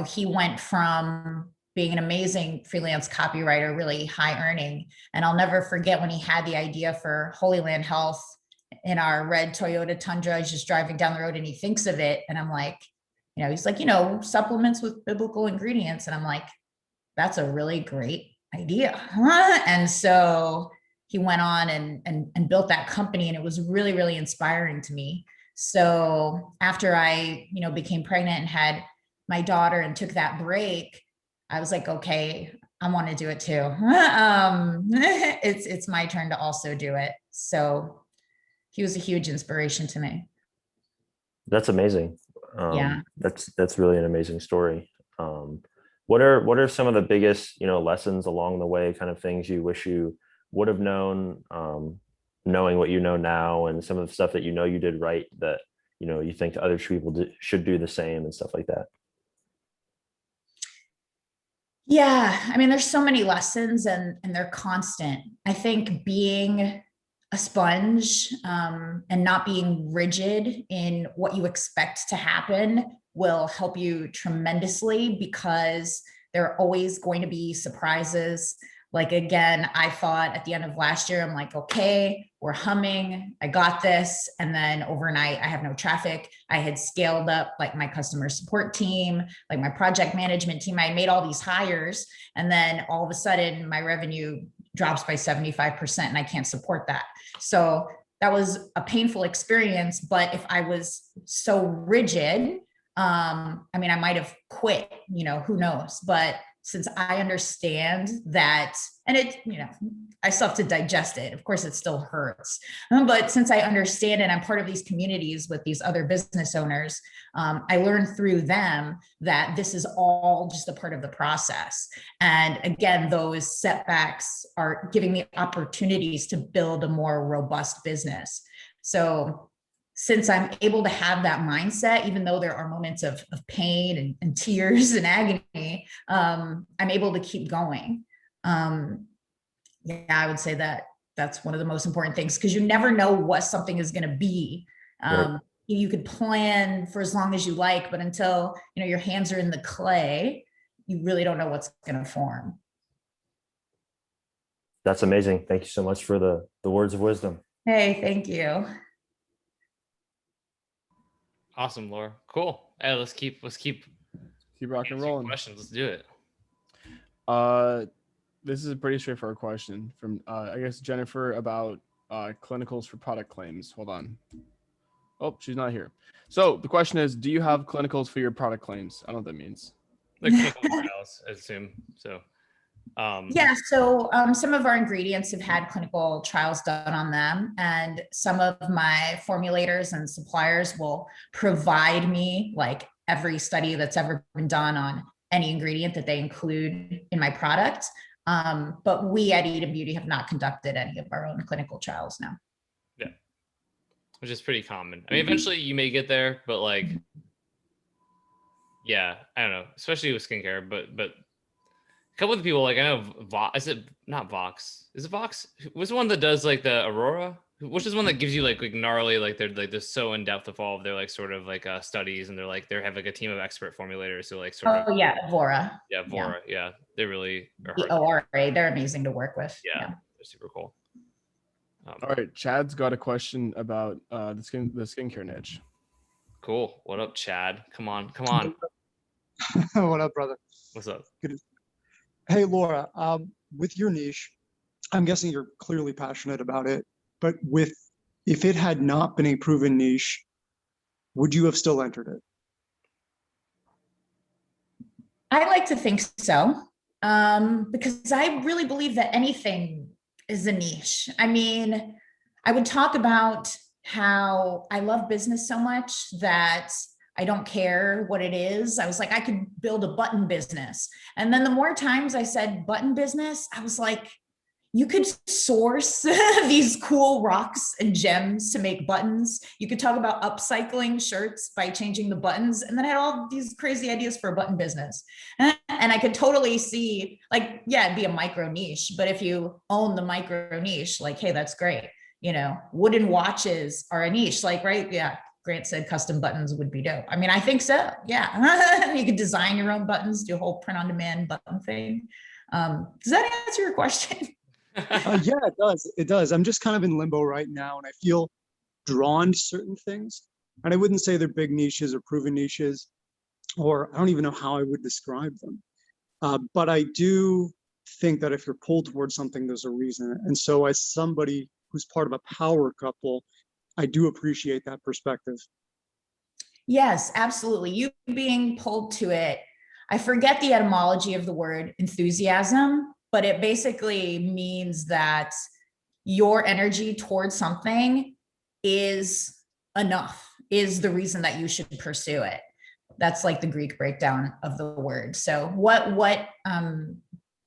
he went from being an amazing freelance copywriter, really high earning. And I'll never forget when he had the idea for Holy Land Health in our red Toyota Tundra. He's just driving down the road and he thinks of it. And I'm like, he's like, supplements with biblical ingredients. And I'm like, that's a really great idea. And so he went on and built that company. And it was really, really inspiring to me. So after I, became pregnant and had my daughter and took that break, I was like, okay, I want to do it too. It's my turn to also do it. So he was a huge inspiration to me. That's amazing. Yeah. That's really an amazing story. What are some of the biggest, lessons along the way, kind of things you wish you would have known, knowing what you know now, and some of the stuff that you did right that, you think other people should do the same and stuff like that? Yeah, I mean, there's so many lessons and they're constant. I think being a sponge and not being rigid in what you expect to happen will help you tremendously, because there are always going to be surprises. Like, again, I thought at the end of last year, I'm like, okay, we're humming, I got this. And then overnight, I have no traffic. I had scaled up like my customer support team, like my project management team. I made all these hires. And then all of a sudden, my revenue drops by 75% and I can't support that. So that was a painful experience. But if I was so rigid, I mean, I might have quit, who knows? But since I understand that, and it, I still have to digest it. Of course, it still hurts. But since I understand it, I'm part of these communities with these other business owners. I learned through them that this is all just a part of the process. And again, those setbacks are giving me opportunities to build a more robust business. So since I'm able to have that mindset, even though there are moments of pain and tears and agony, I'm able to keep going. Yeah, I would say that that's one of the most important things, because you never know what something is going to be. Right. You could plan for as long as you like, but until your hands are in the clay, you really don't know what's going to form. That's amazing. Thank you so much for the words of wisdom. Hey, thank you. Awesome, Laura. Cool. Hey, let's keep Keep rock and answering rolling. questions. Let's do it. This is a pretty straightforward question from, I guess, Jennifer about clinicals for product claims. Hold on. Oh, she's not here. So the question is, do you have clinicals for your product claims? I don't know what that means. Like clinical trials, I assume. So yeah, so some of our ingredients have had clinical trials done on them, and some of my formulators and suppliers will provide me like every study that's ever been done on any ingredient that they include in my product. But we at Eden Beauty have not conducted any of our own clinical trials now. Yeah, which is pretty common. I mean, eventually you may get there, but like, yeah, I don't know, especially with skincare, but a couple of the people, like I know Vox, is it not Vox? Is it Vox? What's the one that does like the Aurora? Which is one that gives you like gnarly, like they're so in depth with all of their like sort of like studies, and they have like a team of expert formulators who like sort of. Oh yeah, Vora. Yeah, Vora. Yeah, they really are the hard. ORA, they're amazing to work with. Yeah, they're super cool. All right, Chad's got a question about the skincare niche. Cool. What up, Chad? Come on. What up, brother? What's up? Good. Hey, Laura, with your niche, I'm guessing you're clearly passionate about it, but if it had not been a proven niche, would you have still entered it? I like to think so, because I really believe that anything is a niche. I mean, I would talk about how I love business so much that I don't care what it is. I was like, I could build a button business. And then the more times I said button business, I was like, you could source these cool rocks and gems to make buttons. You could talk about upcycling shirts by changing the buttons. And then I had all these crazy ideas for a button business. And I could totally see, like, yeah, it'd be a micro niche, but if you own the micro niche, like, hey, that's great. You know, wooden watches are a niche, like, right? Yeah. Grant said custom buttons would be dope. I mean, I think so. Yeah. You could design your own buttons, do a whole print on demand button thing. Does that answer your question? Yeah, it does. It does. I'm just kind of in limbo right now, and I feel drawn to certain things. And I wouldn't say they're big niches or proven niches, or I don't even know how I would describe them. But I do think that if you're pulled towards something, there's a reason. And so as somebody who's part of a power couple, I do appreciate that perspective. Yes, absolutely. You being pulled to it. I forget the etymology of the word enthusiasm, but it basically means that your energy towards something is enough, is the reason that you should pursue it. That's like the Greek breakdown of the word. So what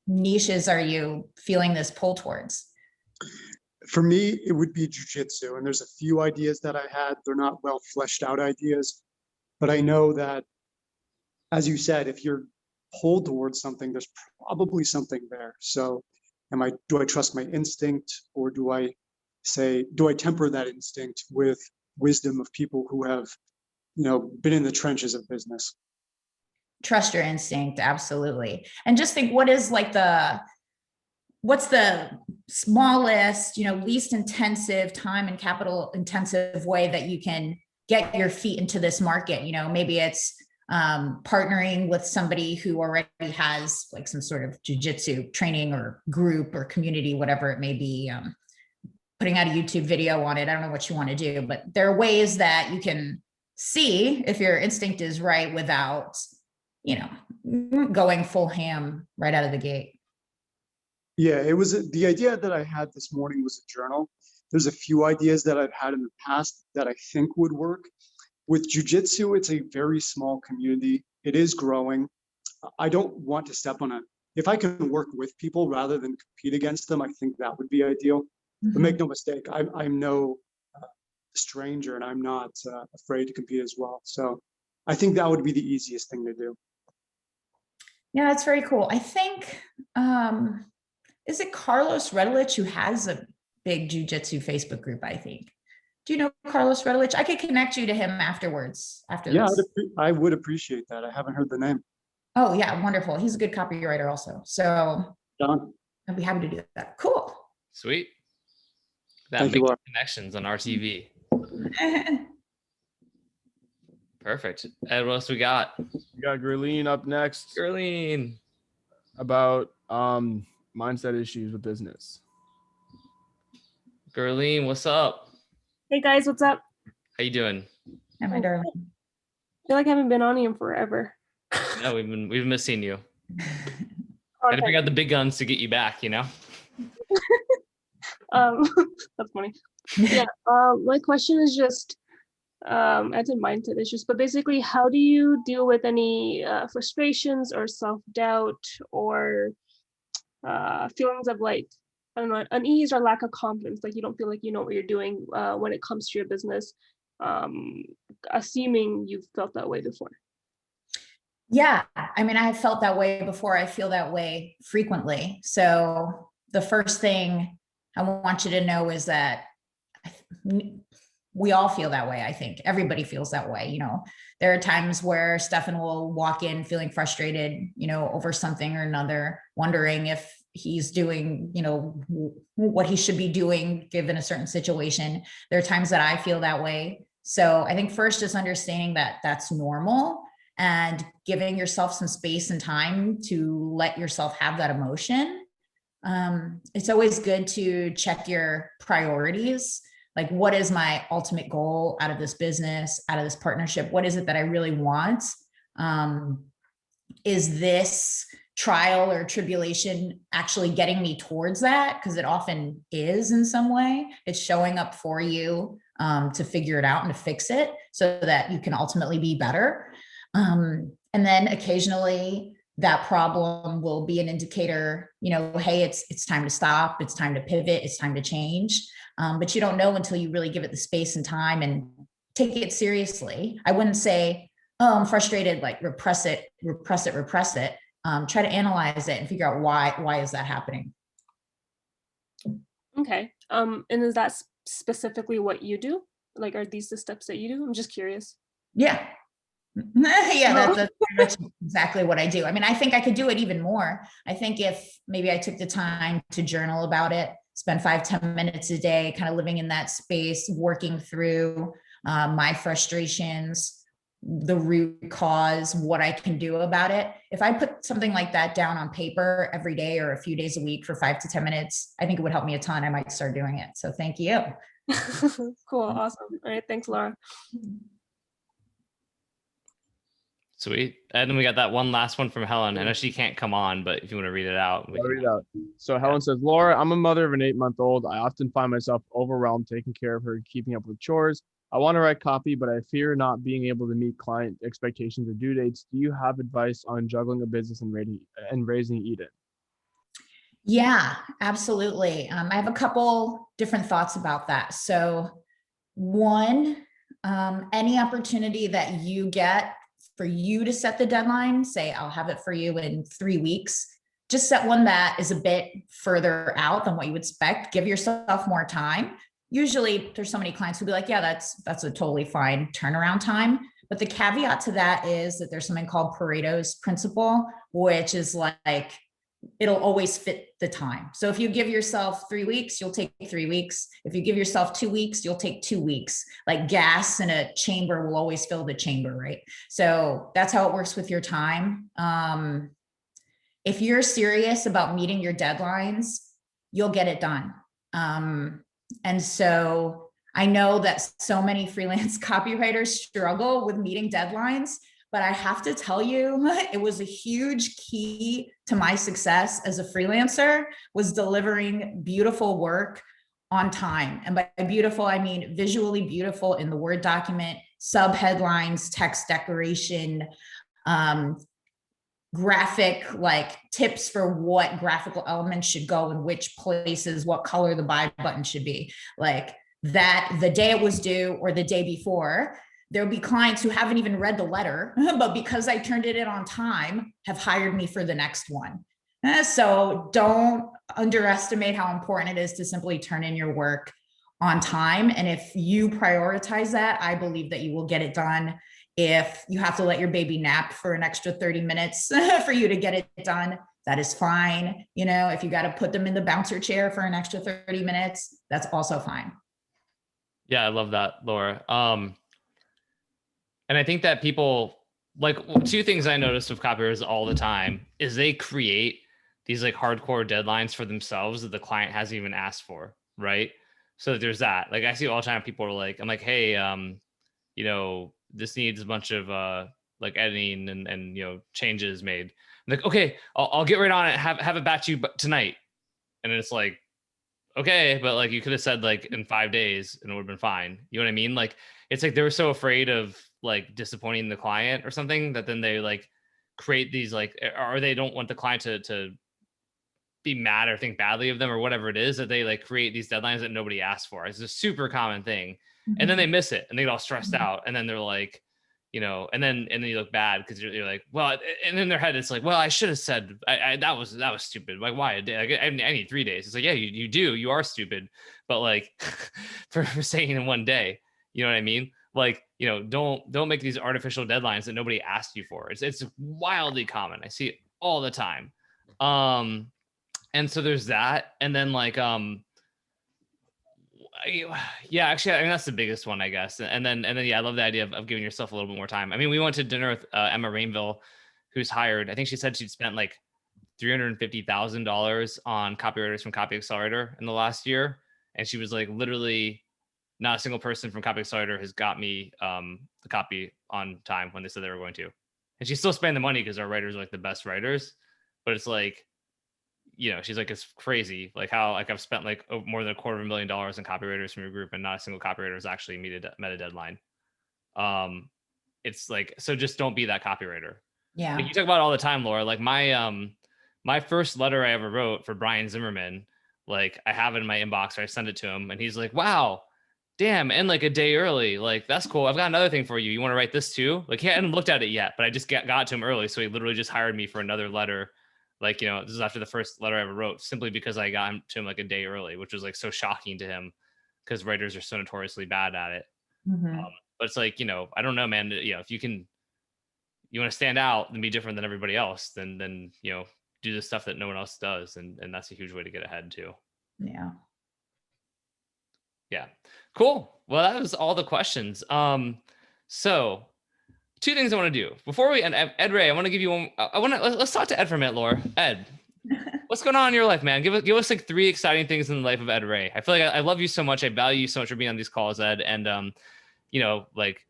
niches are you feeling this pull towards? For me, it would be jujitsu. And there's a few ideas that I had. They're not well fleshed out ideas, but I know that, as you said, if you're pulled towards something, there's probably something there. So do I trust my instinct, or do I temper that instinct with wisdom of people who have, been in the trenches of business? Trust your instinct. Absolutely. And just think, what's the smallest, least intensive time and capital intensive way that you can get your feet into this market? Maybe it's partnering with somebody who already has like some sort of jujitsu training or group or community, whatever it may be, putting out a YouTube video on it. I don't know what you want to do, but there are ways that you can see if your instinct is right without, going full ham right out of the gate. Yeah, it was the idea that I had this morning was a journal. There's a few ideas that I've had in the past that I think would work. With jiu-jitsu, it's a very small community. It is growing. I don't want to step on if I can work with people rather than compete against them, I think that would be ideal. Mm-hmm. But make no mistake, I'm no stranger, and I'm not afraid to compete as well. So I think that would be the easiest thing to do. Yeah, that's very cool. I think, is it Carlos Redelich who has a big jiu-jitsu Facebook group, I think? Do you know Carlos Redelich? I could connect you to him afterwards. Yeah, I would appreciate that. I haven't heard the name. Oh yeah, wonderful. He's a good copywriter also. So Done. I'd be happy to do that. Cool. Sweet. That makes connections on RTB. Perfect. Ed, what else we got? We got Gurleen up next. Gurleen. About mindset issues with business. Gerline, what's up? Hey guys, what's up? How you doing? Hi, my darling. I feel like I haven't been on here in forever. No, we've been missing you. Gotta bring out the big guns to get you back, you know? That's funny. Yeah. My question is just, as a mindset issues, but basically, how do you deal with any frustrations or self-doubt or feelings of like, I don't know, unease or lack of confidence? Like you don't feel like you know what you're doing when it comes to your business, assuming you've felt that way before. Yeah, I mean, I have felt that way before. I feel that way frequently. So the first thing I want you to know is that we all feel that way. I think everybody feels that way. You know, there are times where Stefan will walk in feeling frustrated, you know, over something or another, wondering if he's doing, you know, what he should be doing given a certain situation. There are times that I feel that way. So I think first just understanding that that's normal and giving yourself some space and time to let yourself have that emotion. It's always good to check your priorities. Like, what is my ultimate goal out of this business, out of this partnership? What is it that I really want? Is this trial or tribulation actually getting me towards that? Because it often is in some way. It's showing up for you to figure it out and to fix it so that you can ultimately be better. And then occasionally that problem will be an indicator, you know, hey, it's time to stop, it's time to pivot, it's time to change. But you don't know until you really give it the space and time and take it seriously. I wouldn't say, oh, I'm frustrated, like repress it. Try to analyze it and figure out why is that happening. Okay. And is that specifically what you do? Like, are these the steps that you do? I'm just curious. Yeah. Yeah, that's pretty much exactly what I do. I mean, I think I could do it even more. I think if maybe I took the time to journal about it, spend 5-10 minutes a day, kind of living in that space, working through my frustrations, the root cause, what I can do about it. If I put something like that down on paper every day or a few days a week for 5 to 10 minutes, I think it would help me a ton. I might start doing it. So thank you. Cool. Awesome. All right. Thanks, Laura. Sweet. And then we got that one last one from Helen. I know she can't come on, but if you want to read it out. I'll read it out. So Helen says, Laura, I'm a mother of an 8-month-old. I often find myself overwhelmed taking care of her, keeping up with chores. I want to write copy, but I fear not being able to meet client expectations or due dates. Do you have advice on juggling a business and raising Eden? Yeah, absolutely. I have a couple different thoughts about that. So one, any opportunity that you get for you to set the deadline, say, I'll have it for you in 3 weeks, just set one that is a bit further out than what you would expect. Give yourself more time. Usually there's so many clients who'll be like, yeah, that's a totally fine turnaround time. But the caveat to that is that there's something called Pareto's principle, which is like, it'll always fit the time. So if you give yourself 3 weeks, you'll take 3 weeks. If you give yourself 2 weeks, you'll take 2 weeks. Like gas in a chamber will always fill the chamber, right? So that's how it works with your time. If you're serious about meeting your deadlines, you'll get it done. And so I know that so many freelance copywriters struggle with meeting deadlines, but I have to tell you, it was a huge key to my success as a freelancer, was delivering beautiful work on time. And by beautiful, I mean visually beautiful in the Word document, subheadlines, text decoration, graphic like tips for what graphical elements should go in which places, what color the buy button should be. Like that, the day it was due or the day before, there'll be clients who haven't even read the letter, but because I turned it in on time, have hired me for the next one. So don't underestimate how important it is to simply turn in your work on time. And if you prioritize that, I believe that you will get it done. If you have to let your baby nap for an extra 30 minutes for you to get it done, that is fine. You know, if you got to put them in the bouncer chair for an extra 30 minutes, that's also fine. Yeah, I love that, Laura. And I think that people, like, two things I notice with copywriters all the time is they create these like hardcore deadlines for themselves that the client hasn't even asked for, right? So there's that. Like I see all the time people are like, I'm like, hey, you know, this needs a bunch of like editing and you know, changes made. I'm like, okay, I'll get right on it. Have it back to you tonight. And it's like, okay, but like you could have said like in 5 days and it would have been fine. You know what I mean? Like it's like they were so afraid of like disappointing the client or something that then they like create these like, or they don't want the client to be mad or think badly of them or whatever it is, that they like create these deadlines that nobody asked for. It's a super common thing. And then they miss it and they get all stressed out. And then they're like, you know, and then you look bad because you're like, well, and in their head, it's like, well, I should have said that was stupid. Like, why a day? Like, I need 3 days. It's like, yeah, you are stupid, but like for saying in 1 day, you know what I mean? Like, you know, don't make these artificial deadlines that nobody asked you for. It's wildly common. I see it all the time. And so there's that. And then like, yeah, actually, I mean, that's the biggest one, I guess. And then, yeah, I love the idea of giving yourself a little bit more time. I mean, we went to dinner with Emma Rainville, who's hired. I think she said she'd spent like $350,000 on copywriters from Copy Accelerator in the last year. And she was like, literally not a single person from Copy Accelerator has got me the copy on time when they said they were going to. And she's still spending the money because our writers are like the best writers. But it's like, you know, she's like, it's crazy. Like how, like I've spent like more than $250,000 in copywriters from your group and not a single copywriter has actually met a deadline. It's like, so just don't be that copywriter. Yeah. Like you talk about all the time, Laura, like my first letter I ever wrote for Brian Zimmerman, like I have it in my inbox, or I send it to him and he's like, wow, damn. And like a day early, like, that's cool. I've got another thing for you. You want to write this too? Like he hadn't looked at it yet, but I just got to him early. So he literally just hired me for another letter. Like, you know, this is after the first letter I ever wrote, simply because I got to him like a day early, which was like so shocking to him because writers are so notoriously bad at it. But it's like, you know, I don't know, man, you know, if you want to stand out and be different than everybody else, then, you know, do the stuff that no one else does. And that's a huge way to get ahead too. Yeah. Yeah. Cool. Well, that was all the questions. So 2 things I want to do before we end. Ed Reay, I want to give you one. Let's talk to Ed for a minute, Laura. Ed, what's going on in your life, man? Give us like 3 exciting things in the life of Ed Reay. I feel like I love you so much. I value you so much for being on these calls, Ed. And you know, like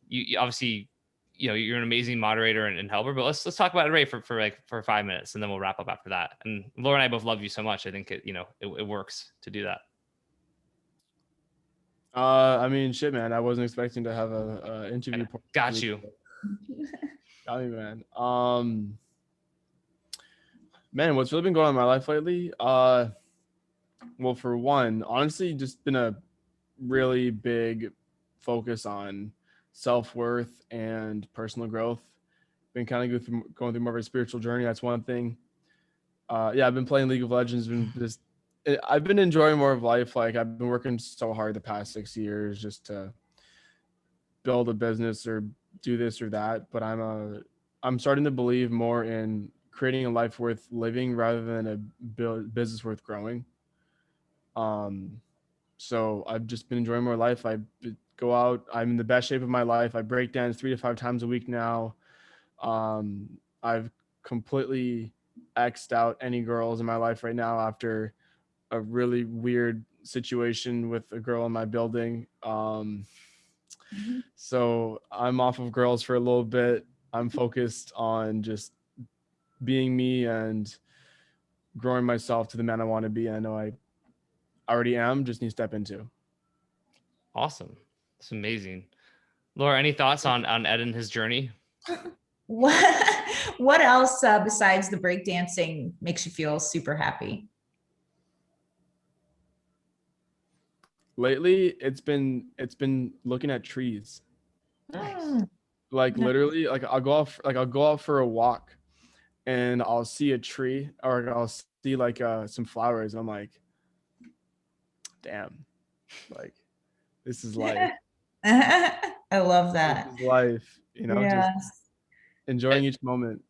you obviously, you know, you're an amazing moderator and helper. But let's talk about Ed Reay for 5 minutes, and then we'll wrap up after that. And Laura and I both love you so much. I think it works to do that. I mean, shit, man. I wasn't expecting to have a interview. Got you. Got me, man. Man, what's really been going on in my life lately? Well, for one, honestly, just been a really big focus on self-worth and personal growth. Been kind of going through more of a spiritual journey. That's one thing. Yeah, I've been playing League of Legends. I've been enjoying more of life. Like I've been working so hard the past 6 years just to build a business or do this or that. But I'm starting to believe more in creating a life worth living rather than a business worth growing. So I've just been enjoying more life. I go out. I'm in the best shape of my life. I break dance 3 to 5 times a week now. I've completely X'd out any girls in my life right now after a really weird situation with a girl in my building. So I'm off of girls for a little bit. I'm focused on just being me and growing myself to the man I want to be. I know I already am, just need to step into. Awesome. It's amazing. Laura, any thoughts on Ed and his journey? What else besides the breakdancing makes you feel super happy? Lately, it's been looking at trees. Like literally, like I'll go out for a walk and I'll see a tree or I'll see like some flowers. And I'm like, damn, like this is life. I love that. This is life, you know, Yes. just enjoying each moment.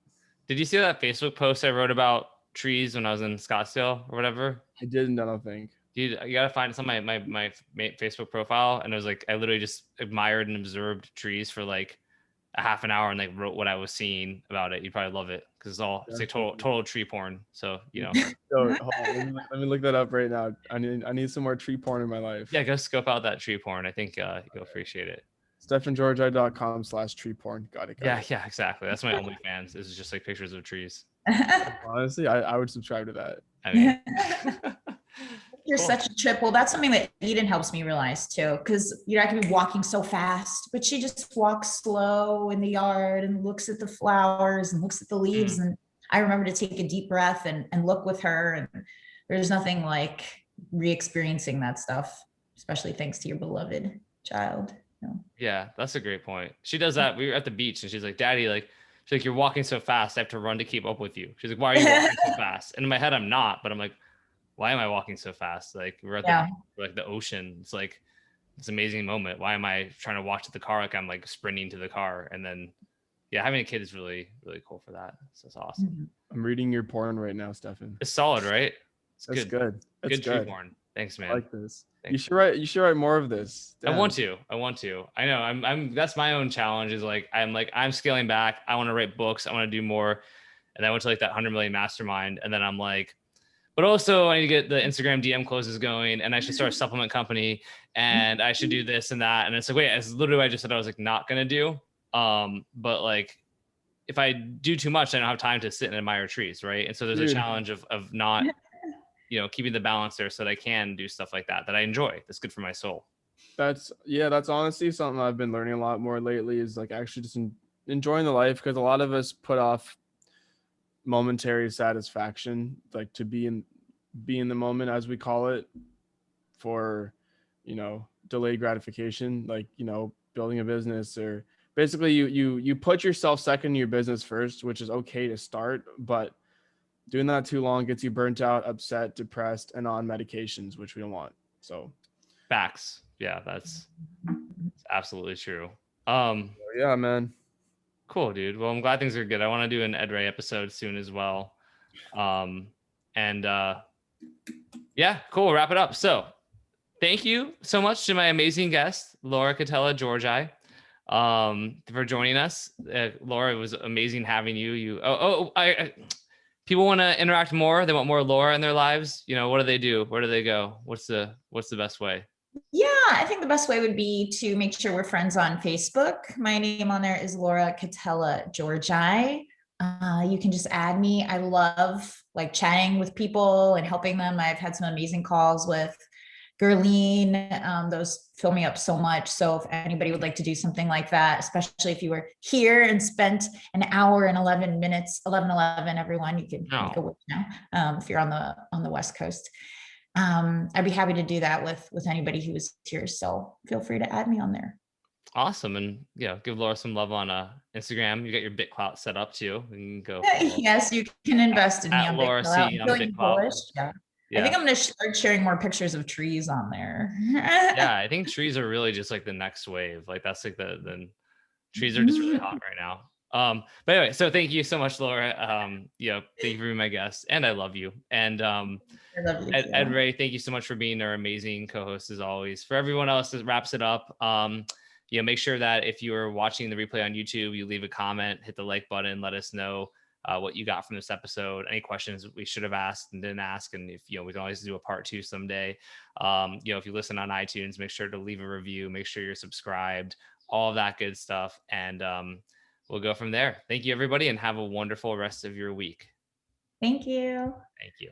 Did you see that Facebook post I wrote about trees when I was in Scottsdale or whatever? I didn't, I don't think. Dude, you gotta find some of my Facebook profile, and it was like I literally just admired and observed trees for like a half an hour and like wrote what I was seeing about it. You'd probably love it. because it's like total tree porn. So, you know. So hold on, let me look that up right now. I need some more tree porn in my life. Yeah, go scope out that tree porn. I think you'll appreciate it. StefanGeorgi.com/tree porn. Got it. Yeah, exactly. That's my OnlyFans. This is just like pictures of trees. Honestly, I would subscribe to that. I mean, You're cool. such a trip. Well, that's something that Eden helps me realize too, because I can be walking so fast, but she just walks slow in the yard and looks at the flowers and looks at the leaves. And I remember to take a deep breath and look with her. And there's nothing like re-experiencing that stuff, especially thanks to your beloved child. Yeah, that's a great point. She does that. We were at the beach and she's like, Daddy, she's like, you're walking so fast. I have to run to keep up with you. She's like, why are you walking so fast? And in my head, I'm not, but I'm like, why am I walking so fast? Like we're at the ocean. It's like this amazing moment. Why am I trying to watch the car? Like I'm like sprinting to the car. And then, yeah, having a kid is really, really cool for that. So it's awesome. I'm reading your porn right now, Stefan. It's solid, right? That's good. That's good tree porn. Thanks, man. I like this. Thanks. You should write more of this. Damn. I want to. I know. I'm. That's my own challenge. Is I'm scaling back. I want to write books. I want to do more. And I went to that 100 million mastermind, and then I'm like, but also I need to get the Instagram DM closes going, and I should start a supplement company, and I should do this and that. And it's like, wait, it's literally what I just said I was not gonna do. But if I do too much, I don't have time to sit and admire trees, right? And so there's a challenge of not. Keeping the balance there so that I can do stuff like that I enjoy. That's good for my soul. That's honestly something I've been learning a lot more lately is actually just enjoying the life, because a lot of us put off momentary satisfaction, to be in the moment, as we call it, for, delayed gratification, building a business, or basically you put yourself second in your business first, which is okay to start, but doing that too long gets you burnt out, upset, depressed, and on medications, which we don't want. So facts. Yeah, that's absolutely true. Yeah, man. Cool, dude. Well, I'm glad things are good. I want to do an Ed Reay episode soon as well. Yeah, cool. We'll wrap it up. So thank you so much to my amazing guest, Laura Catella Georgi, for joining us. Laura, it was amazing having you. People want to interact more. They want more Laura in their lives. What do they do? Where do they go? What's the best way? Yeah, I think the best way would be to make sure we're friends on Facebook. My name on there is Laura Catella Georgi. You can just add me. I love chatting with people and helping them. I've had some amazing calls with Gerline. Those fill me up so much. So if anybody would like to do something like that, especially if you were here and spent an hour and 11 minutes, 11, everyone, you can make a wish now. If you're on the West Coast, I'd be happy to do that with anybody who is here. So feel free to add me on there. Awesome. And give Laura some love on Instagram. You got your BitClout set up too. You can go. Yes, you can invest in me on Laura C on BitClout. Yeah. I think I'm going to start sharing more pictures of trees on there. Yeah, I think trees are really just the next wave. That's the trees are just really hot right now. But anyway, so thank you so much, Laura. Thank you for being my guest, and I love you. And I love you Ed Reay, thank you so much for being our amazing co-host as always. For everyone else that wraps it up, make sure that if you are watching the replay on YouTube, you leave a comment, hit the like button, let us know what you got from this episode, any questions we should have asked and didn't ask, and if we can always do a part 2 someday. If you listen on iTunes, make sure to leave a review, make sure you're subscribed, all of that good stuff, and we'll go from there. Thank you, everybody, and have a wonderful rest of your week. Thank you. Thank you.